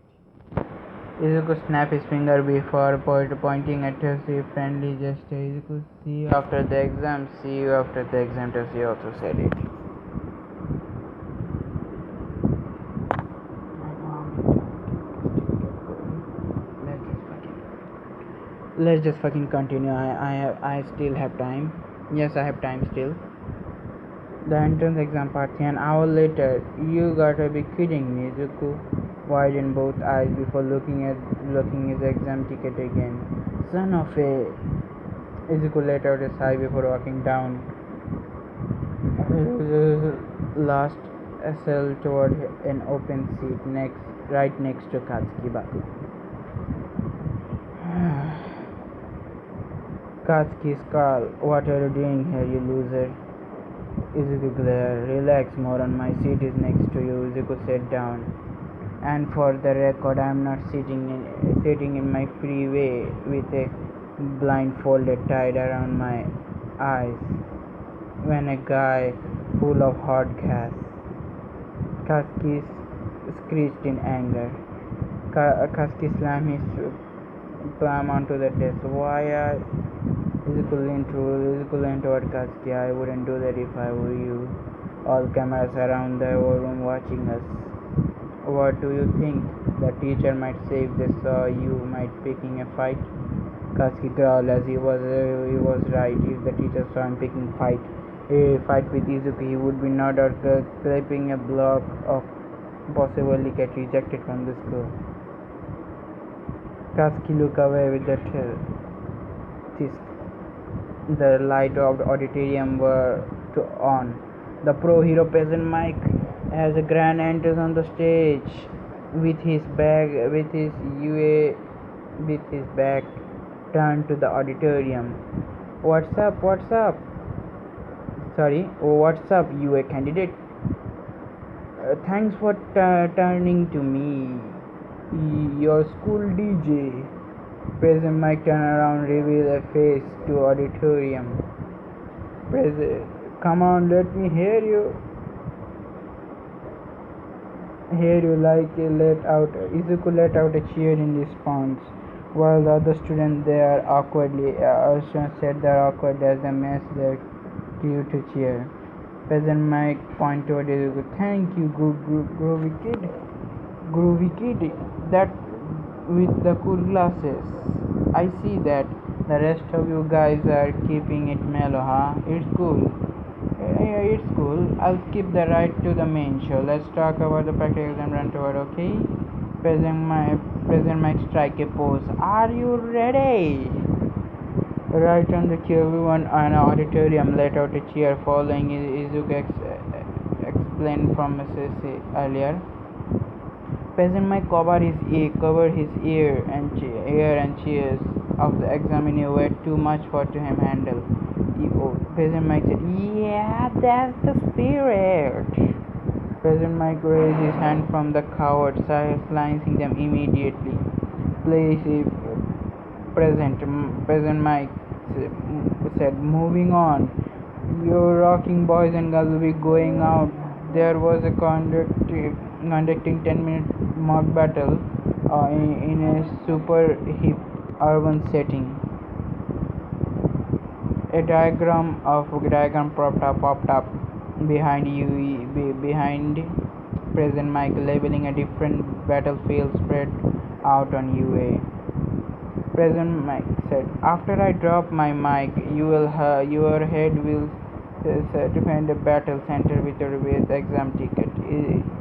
Izuku snapped his finger before pointing at Susu. Friendly gesture. Izuku, see you after the exam. See you after the exam. Susu also said it. Let's just fucking continue. I still have time. Yes, I have time still. The entrance exam party an hour later. You gotta be kidding me. Izuku widened both eyes before looking his exam ticket again. Son of a. Izuku let out a sigh before walking down. Last cell toward an open seat right next to Katsuki Baku. Katsuki scowled. What are you doing here, you loser? Izuku glared. Relax, moron. My seat is next to you. Izuku sat down. And for the record, I am not sitting in my free way with a blindfolded tied around my eyes when a guy full of hot gas. Kasky screeched in anger. Kasky slammed his palm onto the desk. Why are Izuku leaned toward Katsuki. I wouldn't do that if I were you. All cameras around the room watching us. What do you think? The teacher might say if they saw you might picking a fight. Katsuki growled as he was right. If the teacher saw him picking a fight with Izuku, he would be not out clipping a block of possibly get rejected from the school. Katsuki looked away with the tisk. The light of the auditorium were on. The pro hero peasant Mike as a grand enters on the stage with his back turned to the auditorium. What's up? What's up, UA candidate? Thanks for turning to me. Your school DJ. President Mike turned around, revealed a face to auditorium. President, come on, let me hear you. Izuku let out a cheer in response, while the other students sat there awkwardly as they matched their cue to cheer. President Mike pointed toward Izuku. Thank you, groovy kid. That with the cool glasses. I see that. The rest of you guys are keeping it mellow, huh? It's cool. Yeah, it's cool. I'll skip the ride to the main show. Let's talk about the practical exam run toward, okay? President Mike strike a pose. Are you ready? Right on the cue, everyone in the auditorium let out a cheer following Izuku explained from Mrs. earlier. President Mike covered his ear and cheers of the examiner were too much for him to handle. President Mike said, yeah, that's the spirit. President Mike raised his hand from the crowd, silencing them immediately. Please, President Mike said, moving on. Your rocking boys and girls will be going out. There was a conducting 10-minute mock battle in a super hip urban setting. A diagram popped up behind President Mike, labeling a different battlefield spread out on UA. President Mike said, after I drop my mic, your head will defend a battle center with your exam ticket.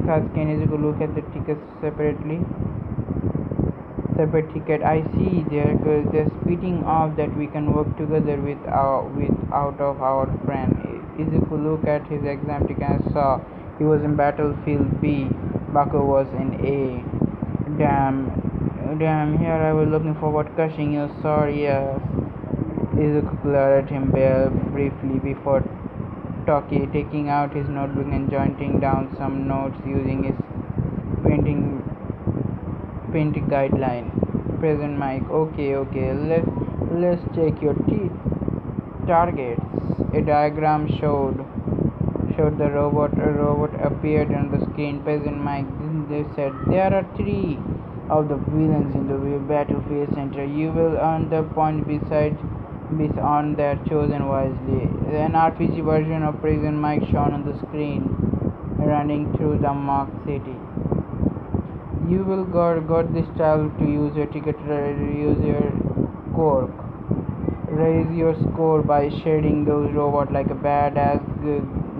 Katsuki and Izuku look at the tickets separately. Separate ticket. I see. They're speeding off that we can work together out of our friend. Izuku looked at his exam ticket and saw he was in battlefield B. Baku was in A. Damn, here I was looking forward to crushing you. Sorry, yes. Izuku glared at him briefly before taking out his notebook and jotting down some notes using his painting guideline. President Mike, okay, let's check your targets. A diagram showed the robot. A robot appeared on the screen. President Mike, they said, there are 3 of the villains in the battlefield center. You will earn the point on their chosen wisely. An RPG version of President Mike shown on the screen, running through the mock city. You will got this child to use your ticket, use your cork. Raise your score by shading those robots like a badass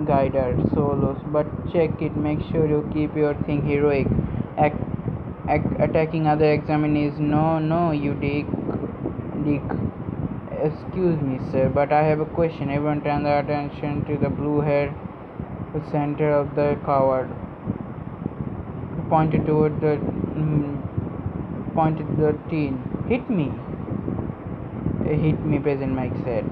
guider solos. But check it, make sure you keep your thing heroic. Attacking other examinees, no, you dick. Excuse me, sir, but I have a question. Everyone turned their attention to the blue hair center of the coward. Pointed the teen. Hit me, President Mike said.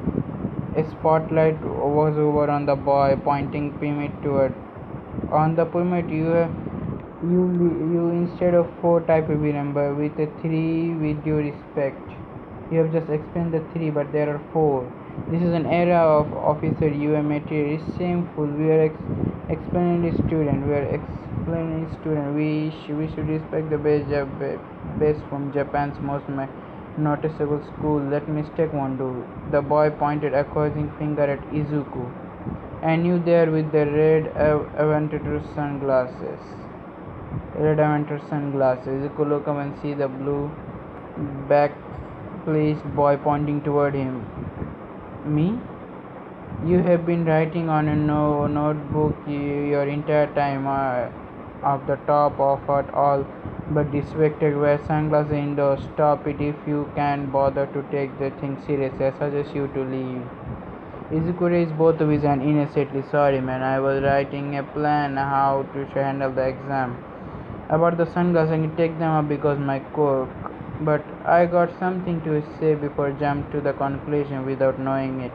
A spotlight was over on the boy, pointing pyramid toward. On the pyramid, you instead of 4 type a number with a 3 with due respect. You have just explained the three, but there are four. This is an era of officer. You are material. It's shameful. We are explaining student. We are explaining student. We should respect the best from Japan's most noticeable school. Let mistake one do. The boy pointed accusing finger at Izuku. And you there with the Aventure sunglasses. Red Aventure sunglasses. Izuku look up and see the blue back-placed boy pointing toward him. Me? You have been writing on a notebook your entire time off the top of it all but distracted. Wear sunglasses indoors. Stop it if you can't bother to take the thing seriously. I suggest you to leave. Izuku raised both of his hands innocently. Sorry man, I was writing a plan how to handle the exam. About the sunglasses, I can take them up because my cook. But I got something to say before jump to the conclusion without knowing it.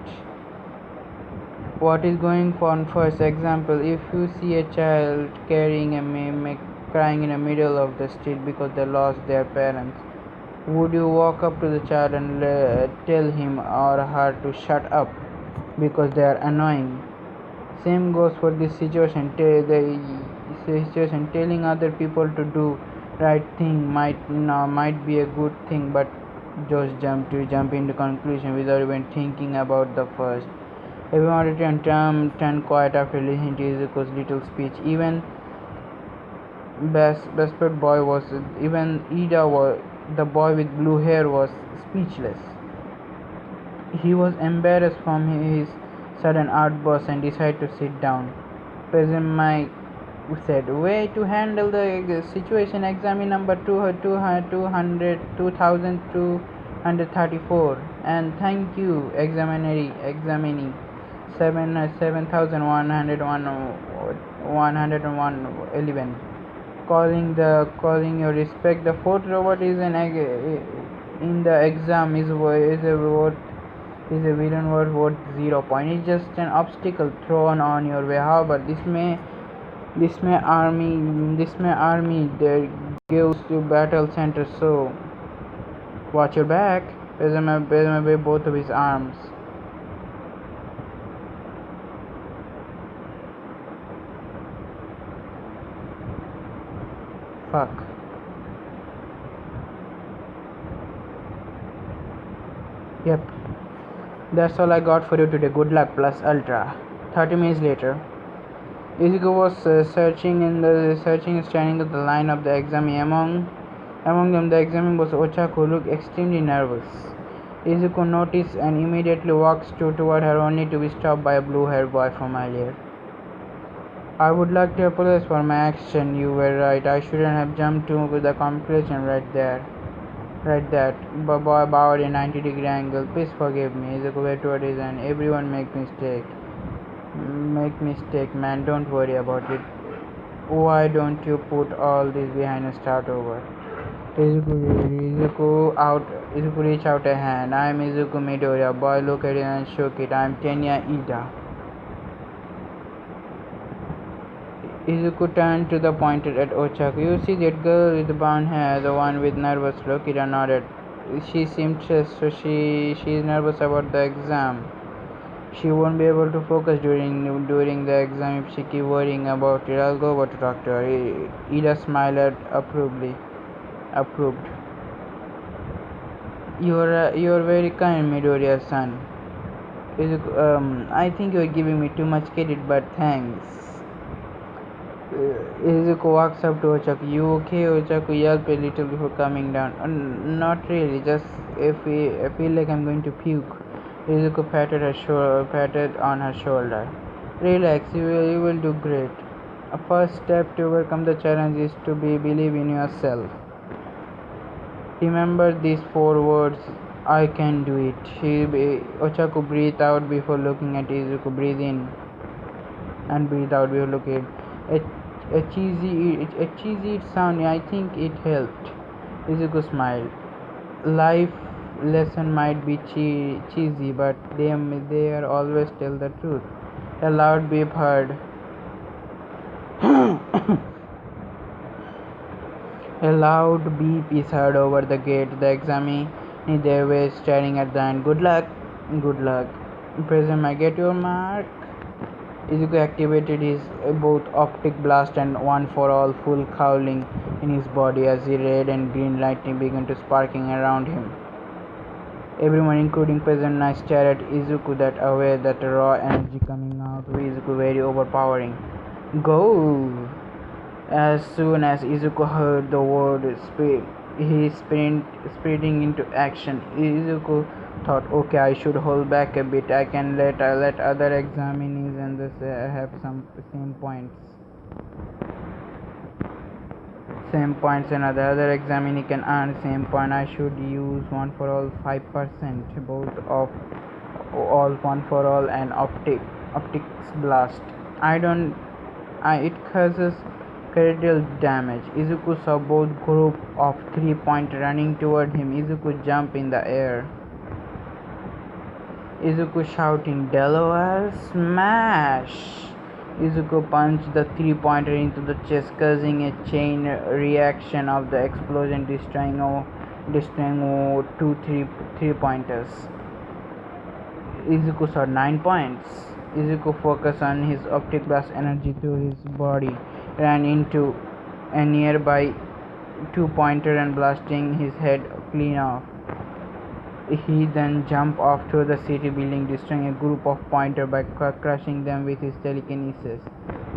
What is going on first? Example: if you see a child carrying a meme crying in the middle of the street because they lost their parents, would you walk up to the child and tell him or her to shut up because they are annoying? Same goes for this situation. The situation telling other people to do right thing might be a good thing, but just jump into conclusion without even thinking about the first. Everyone turned quiet after listening to Izuku's little speech. Even Bespert boy was even Ida was the boy with blue hair was speechless. He was embarrassed from his sudden outburst and decided to sit down. President Mike said, "Way to handle the situation. Examine number 2234. And thank you, examinee 7111. Calling your respect. The fourth robot is in the exam is a villain word worth 0 point. It's just an obstacle thrown on your way. However, this may army that goes to battle center. So watch your back. Away both of his arms. Fuck. Yep. That's all I got for you today. Good luck plus ultra. 30 minutes later, Izuku was searching, standing at the line of the examinee. Among them, the examinee was Otaku, who looked extremely nervous. Izuku noticed and immediately walked toward her, only to be stopped by a blue-haired boy from earlier. I would like to apologize for my action. You were right. I shouldn't have jumped to the conclusion right there. Right that. The boy bowed a 90-degree angle. Please forgive me. Izuku waved toward his hand. Everyone make mistake, man. Don't worry about it. Why don't you put all this behind and start over? Izuku reached out a hand. I am Izuku Midoriya. Boy looked at it and shook it. I am Tenya Ida. Izuku turned to the pointed at Otaku. You see that girl with the brown hair, the one with nervous look? Ida nodded. She seemed stressed, so she is nervous about the exam. She won't be able to focus during the exam if she keeps worrying about it. I'll go over to talk to her. Ida smiled approved. You're very kind, Midoriya-san. I think you're giving me too much credit, but thanks. Izuku walks up to Otaku. You okay? Otaku yelped a little before coming down. Not really, just I feel like I'm going to puke. Izuku patted on her shoulder. Relax, you will do great. A first step to overcome the challenge is to believe in yourself. Remember these 4 words. I can do it. Otaku breathed out before looking at Izuku. Breathe in and breathe out before looking at a cheesy sound. I think it helped. Izuku smiled. Life lesson might be cheesy, but they are always tell the truth. A loud beep heard. A loud beep is heard over the gate. The examinee Neither way, staring at the end. Good luck. Good luck. Prism, I get your mark. Izuku activated his both optic blast and one for all full cowling in his body as the red and green lightning began to sparkling around him. Everyone, including Peasant Knight, stared at Izuku, that aware that raw energy coming out of Izuku very overpowering. Go! As soon as Izuku heard the word he sprinting into action. Izuku thought, okay, I should hold back a bit. I can let other examinees and this have some same points. Same points, and other examinee can earn same point. I should use one for all 5%, both of all one for all and optics blast. It causes critical damage. Izuku saw both group of 3-point running toward him. Izuku jumped in the air. Izuku shouting, Delaware smash! Izuku punched the 3-pointer into the chest, causing a chain reaction of the explosion, destroying two 3-pointers. Izuku saw 9 points. Izuku focused on his optic blast energy through his body, ran into a nearby 2-pointer and blasting his head clean off. He then jumped off to the city building, destroying a group of pointers by crushing them with his telekinesis.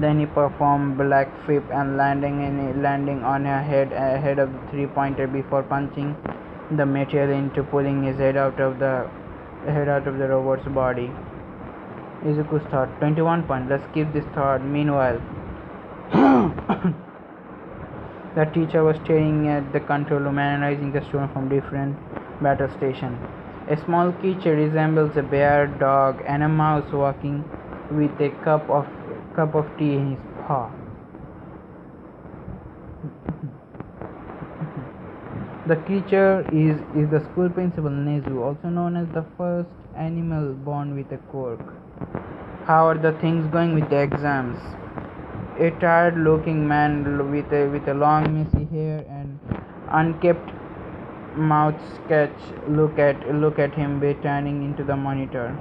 Then he performed black flip and landing on a head of the 3-pointer before punching the material into pulling his head out of the robot's body. Izuku's thought, 21 points. Let's keep this thought. Meanwhile, the teacher was staring at the control room, analyzing the students from different battle station. A small creature resembles a bear, dog, and a mouse walking with a cup of tea in his paw. The creature is the school principal Nezu, also known as the first animal born with a quirk. How are the things going with the exams? A tired-looking man with a long messy hair and unkempt mouth sketch look at him turning into the monitor.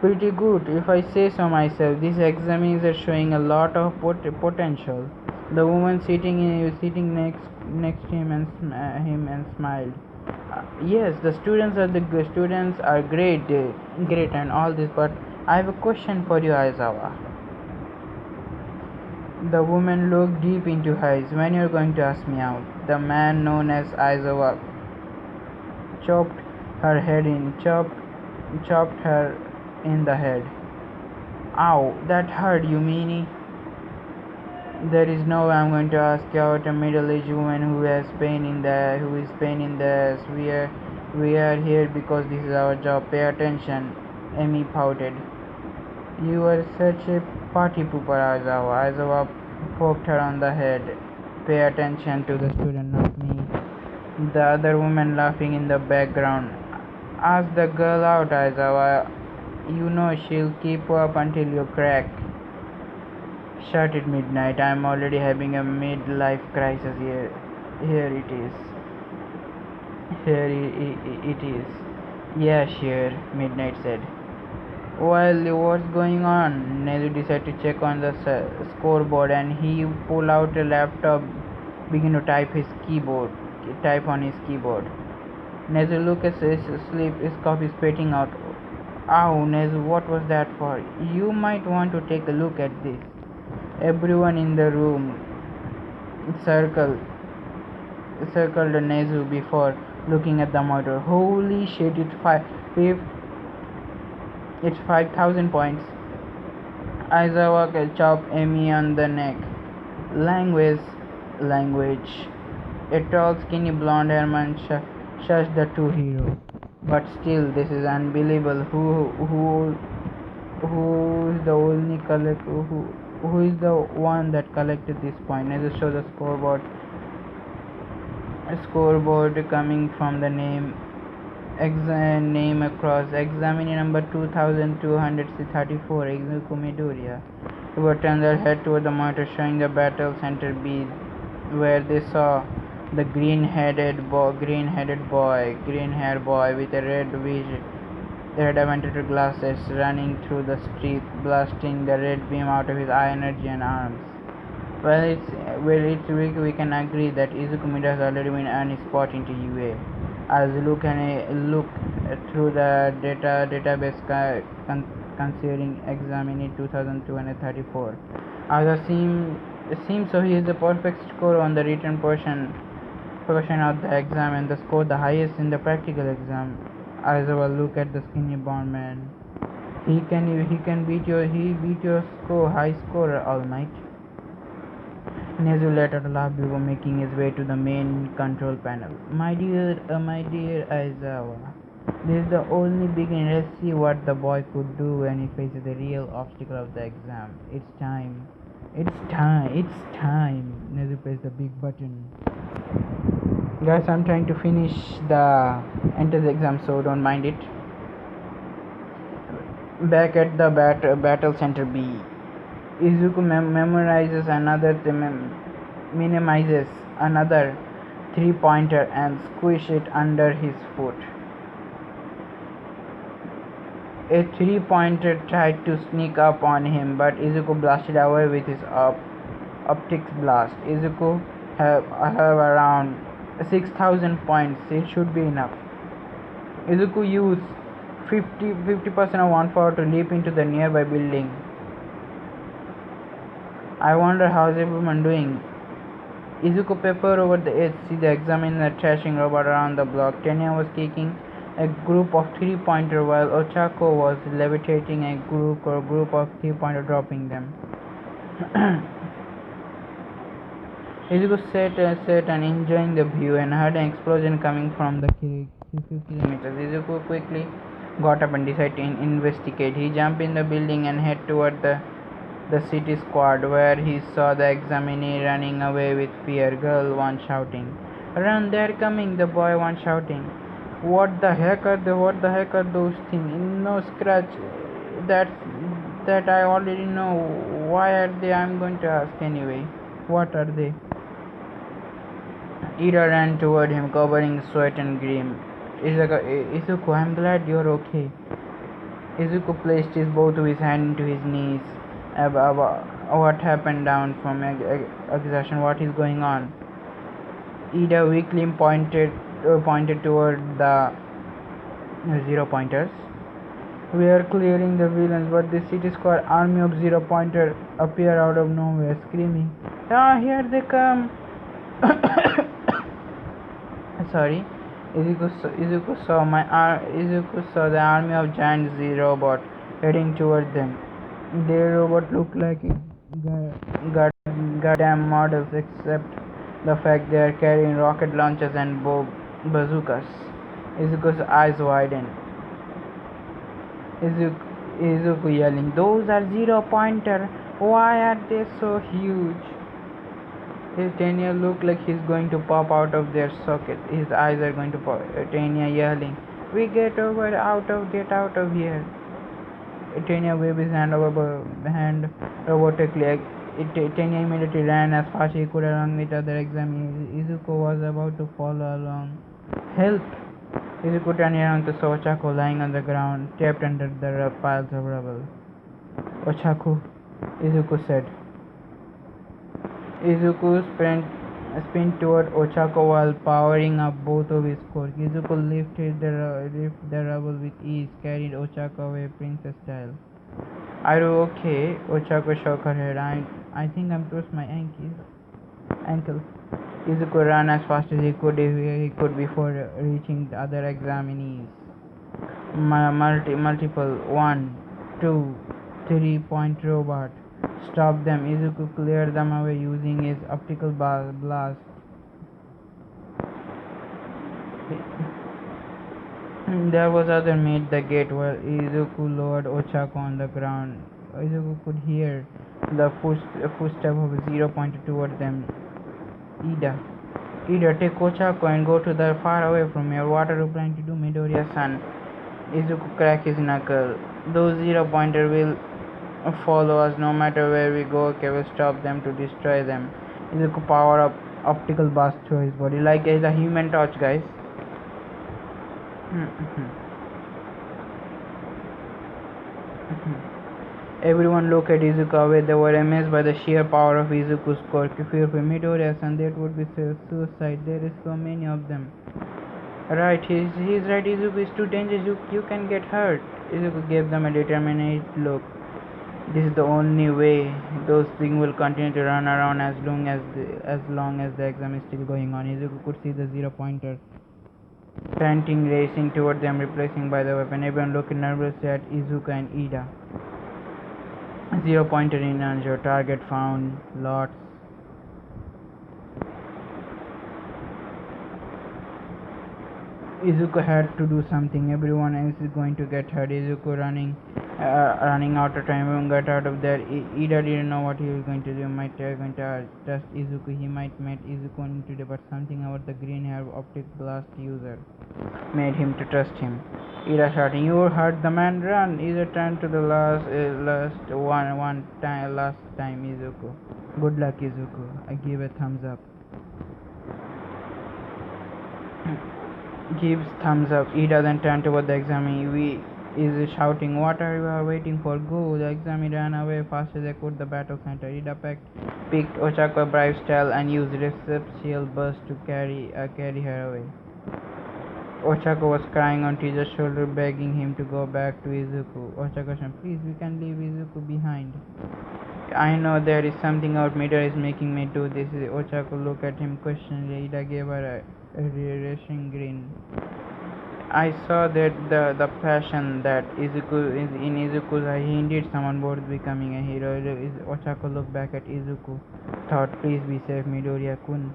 Pretty good, if I say so myself. These examinations are showing a lot of potential. The woman sitting next to him and smiled. Yes, the students are great and all this, but I have a question for you, Aizawa. The woman looked deep into her eyes. When you're going to ask me out? The man known as Aizawa chopped her in the head. Ow, that hurt, you meanie. There is no way I'm going to ask you out, a middle-aged woman who is pain in the ass. We are here because this is our job. Pay attention. Amy pouted. You are such a party pooper, Aizawa. Aizawa poked her on the head. Pay attention to the student, not me. The other woman laughing in the background. Ask the girl out, Aizawa. You know she'll keep up until you crack. Shut it, Midnight. I'm already having a midlife crisis here. Here it is. Yeah, sure, Midnight said. Well, what's going on? Nezu decided to check on the scoreboard, and he pulled out a laptop, began to type on his keyboard. Nezu looked at his sleep, his coffee spitting out. Ow, Nezu, what was that for? You might want to take a look at this. Everyone in the room circled Nezu before looking at the monitor. Holy shit, it's 5,000 points. Aizawa chopped Amy on the neck. Language. A tall, skinny, blonde-haired man shushed the two heroes. But still, this is unbelievable. Who is the only who is the one that collected this point? Nezu show the scoreboard coming from the name across. Examine number 2234, Izuku Midoriya. They turned their head toward the monitor showing the battle center B, where they saw The green-haired boy with a red aventured glasses, running through the street, blasting the red beam out of his eye energy and arms. Well, it's we can agree that Izuku has already been earned his spot into UA. As we look through the database considering examine 2234. As it seems so he is the perfect score on the written portion of the exam and the score the highest in the practical exam. As well look at the skinny blonde man. He beat your high score, all might. Nezu let out a laugh before making his way to the main control panel. My dear Aizawa, this is the only beginning. Let's see what the boy could do when he faces the real obstacle of the exam. It's time. It's time. Nezu pressed the big button. Guys, I'm trying to finish the entrance exam, so don't mind it. Back at the battle center B, Izuku minimizes another three-pointer and squishes it under his foot. A three-pointer tried to sneak up on him, but Izuku blasted away with his optics blast. Izuku have around 6,000 points. It should be enough. Izuku used 50% of one power to leap into the nearby building. I wonder how's everyone doing. Izuku peppered over the edge, see the examiner trashing robot around the block. Tenya was kicking a group of three-pointer while Ochako was levitating a group of three-pointer, dropping them. Izuku sat and enjoying the view and heard an explosion coming from the few kilometers. Izuku quickly got up and decided to investigate. He jumped in the building and headed toward the city squad, where he saw the examinee running away with fear. Girl one shouting, "Run, they're coming!" The boy one shouting, What the heck are those things? No, scratch that I already know. Why are they? I'm going to ask anyway. What are they? Ida ran toward him, covering sweat and grime. Izuku, I'm glad you're okay. Izuku placed both of his hands into his knees. What happened down from exhaustion? What is going on? Ida weakly pointed toward the zero-pointers. We are clearing the villains, but the city squad army of zero-pointers appear out of nowhere, screaming, "Ah, here they come!" Sorry. Izuku saw the army of giant Z-robot heading toward them. Their robot looked like goddamn models, except the fact they are carrying rocket launchers and bazookas. Izuku's eyes widened. Izuku yelling, "Those are zero-pointer! Why are they so huge?" His Tanya looked like he's going to pop out of their socket. His eyes are going to pop. Tanya yelling, Get out of here!" Tanya waved his hand robotically. Tanya immediately ran as fast as he could along with other examiners. Izuku was about to follow along. "Help!" Izuku turned around to saw Ochako lying on the ground, trapped under the piles of rubble. "Ochaku," Izuku said. Izuku sprinted toward Ochako while powering up both of his cores. Izuku lifted the rubble with ease, carried Ochako away princess style. "Are you okay?" Ochako shook her head. I think I'm twisted my ankle. Izuku ran as fast as he could before reaching the other examinees. Multiple 1, 2, 3-point robot. Stop them. Izuku cleared them away using his optical blast. There was other made the gate while Izuku lowered Ochako on the ground. Izuku could hear the footstep of a zero-pointer toward them. Ida, take Ochako and go to the far away from here. What are you planning to do, Midoriya-san? Izuku cracked his knuckle. Those zero-pointer will follow us no matter where we go. Okay, we'll stop them to destroy them. Izuku powered up optical blast through his body, like a human torch, guys. Everyone looked at Izuku away. They were amazed by the sheer power of Izuku's quirk. If you were Midoriya-san, that would be suicide. There is so many of them. Right, he's right. Izuku is too dangerous. You can get hurt. Izuku gave them a determined look. This is the only way. Those things will continue to run around as long as the exam is still going on. Izuku could see the 0-pointer panting, racing toward them, replacing by the weapon. Everyone looked nervously at Izuku and Ida. 0-pointer in your target found. Lots. Izuku had to do something. Everyone else is going to get hurt. Izuku running out of time. Everyone got out of there. Ida didn't know what he was going to do. Might going to trust Izuku. He might meet Izuku only today, but something about the green hair optic blast user made him to trust him. Ida shouting, "You heard the man! Run!" Ida turned to the last time, Izuku. Good luck, Izuku. I give a thumbs up. Gives thumbs up. Ida then turned toward the examine. Is shouting, "What are you waiting for? Go!" The examine ran away fast as they could the battle center. Ida picked Otaku bribe style and used receptial burst to carry her away. Otaku was crying on Teacher's shoulder, begging him to go back to Izuku. Otaku-san, please, we can leave Izuku behind. I know there is something out Midori is making me do this. Otaku looked at him questioningly. Ida gave her a reassuring grin. I saw that the passion that Izuku is in Izuku's eye. He indeed someone worth becoming a hero. Otaku looked back at Izuku. Thought, please be safe, Midoriya-kun.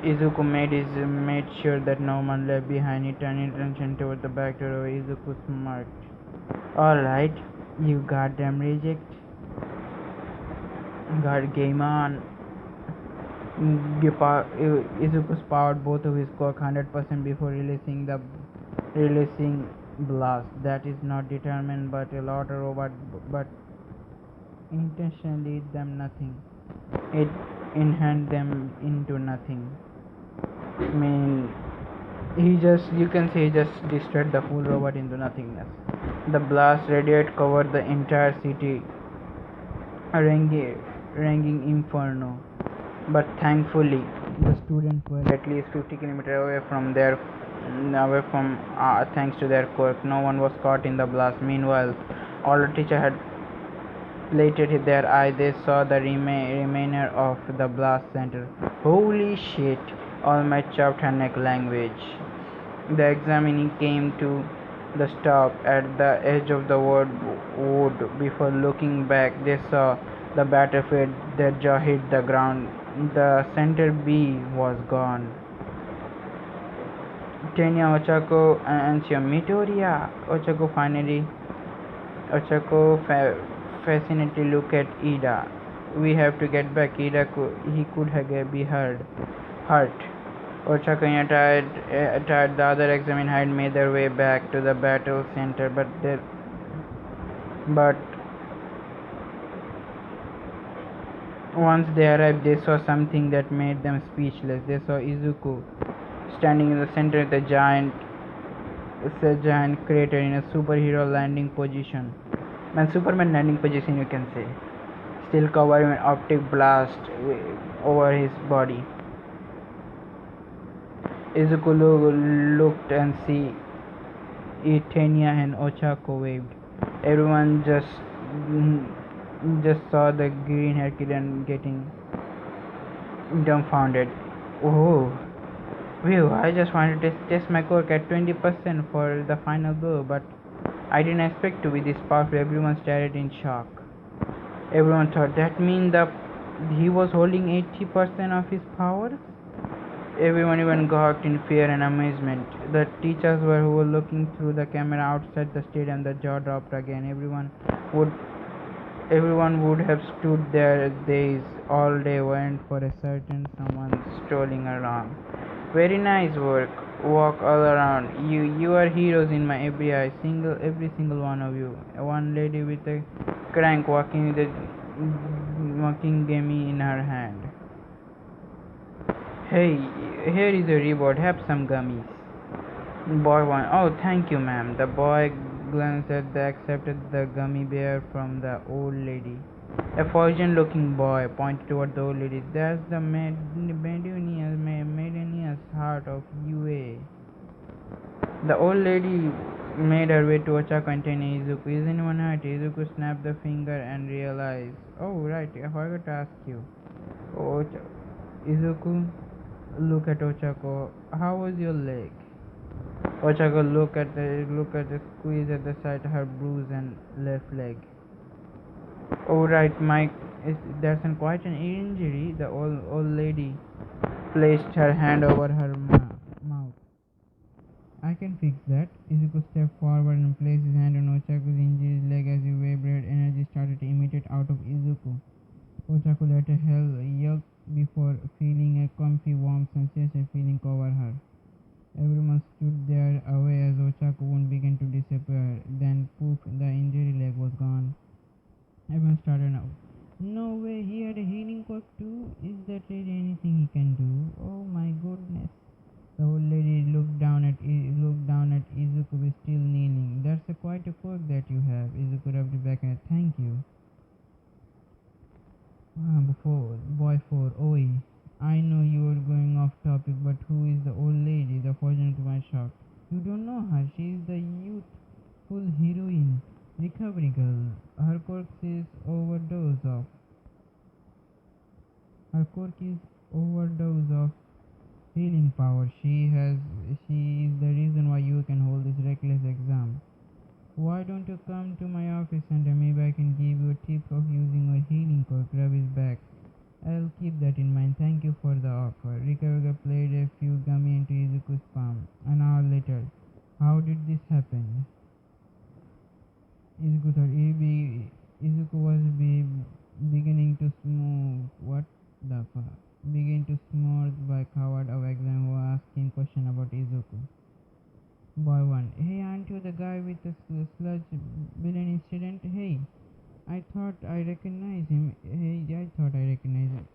Izuku made sure that no one left behind. He turned attention toward the back door. Izuku smirked. Alright, you goddamn reject. God, game on. Izuku powered both of his quirk 100% before releasing blast. That is not determined, but a lot of robot, but intentionally them nothing. It enhanced them into nothing. I mean, you can say he just destroyed the full robot into nothingness. The blast radiate covered the entire city, ringing inferno. But thankfully, the students were at least 50 kilometers away from thanks to their quirk. No one was caught in the blast. Meanwhile, all the teacher had lighted their eye. They saw the remainder of the blast center. Holy shit! All my chopped her neck language. The examining came to the stop at the edge of the wood. Before looking back, they saw the battlefield. Their jaw hit the ground. The center B was gone. Tenya, Otaku, and Midoriya. Otaku fascinated look at Ida. We have to get back. He could be hurt. Otaku and the other examine had made their way back to the battle center, but once they arrived, they saw something that made them speechless. They saw Izuku standing in the center of the giant crater in a superhero landing position. Superman landing position, you can say. Still covered in an optic blast over his body. Izuku looked and see Tenya and Otaku waved. Everyone just saw the green hair kid and getting dumbfounded. Oh, whew, I just wanted to test my quirk at 20% for the final blow, but I didn't expect to be this powerful. Everyone stared in shock. Everyone thought that means that he was holding 80% of his powers? Everyone even gawked in fear and amazement. The teachers who were looking through the camera outside the stadium. The jaw dropped again. Everyone would have stood there dazed all day weren't for a certain someone strolling around. Very nice work. Walk all around. You are heroes in my every eye. Every single one of you. One lady with a crank walking with a game in her hand. Hey, here is a reward. Have some gummies. Boy 1. Oh, thank you, ma'am. The boy glanced at the accepted the gummy bear from the old lady. A fortune looking boy pointed toward the old lady. That's the Medunia's heart of UA. The old lady made her way to Ochako and Izuku. Is anyone hurt? Izuku snapped the finger and realized. Oh, right, I forgot to ask you. Oh, Izuku, look at Ochako. How was your leg? Ochako look at the squeeze at the side of her bruise and left leg. Oh right, Mike, that's quite an injury. The old lady placed her hand over her mouth. I can fix that. Izuku stepped forward and placed his hand on Ochaku's injured leg as he vibrated. Energy started to emitted out of Izuku. Ochaku let a yelp before feeling a comfy, warm sensation feeling cover her. Everyone stood there away as Ochaku wound began to disappear. Then poof, the injury leg was gone. Everyone started now. No way, he had a healing quirk too? Is that really anything he can do? Oh my goodness. The old lady looked down at Izuku who was still kneeling. That's quite a quirk that you have. Izuku rubbed it back and thank you. Before boy 4, Oi. I know you are going off topic, but who is the old lady? The fortunate one shocked. You don't know her. She is the youthful heroine, recovery girl. Her quirk is overdose of healing power. She is the reason why you can hold this reckless exam. Why don't you come to my office center? Maybe I can give you a tip of using a healing quirk. Rub his back. I'll keep that in mind. Thank you for the offer. Rikaruga played a few gummy into Izuku's palm. An hour later. How did this happen? Izuku thought Izuku was beginning to smoke. What the fuck? Begin to smooth by coward of exam who asked him question about Izuku. Boy 1. Hey, aren't you the guy with the sludge villain incident? Hey, I thought I recognized him.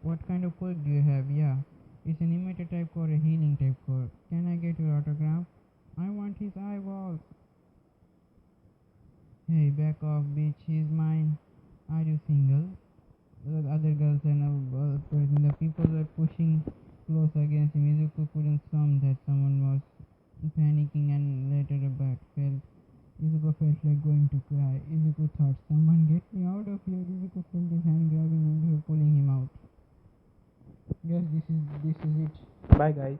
What kind of quirk do you have? Yeah, it's an imitator type or a healing type quirk. Can I get your autograph? I want his eyeballs. Hey, back off, bitch. He's mine. Are you single? The other girls and the people were pushing close against him. Izuku couldn't assume that someone was panicking and later a bat fell. Izuku felt like going to cry. Izuku thought, someone get me out of here. Izuku felt his hand grabbing him, pulling him out. Yes, this is it. Bye guys.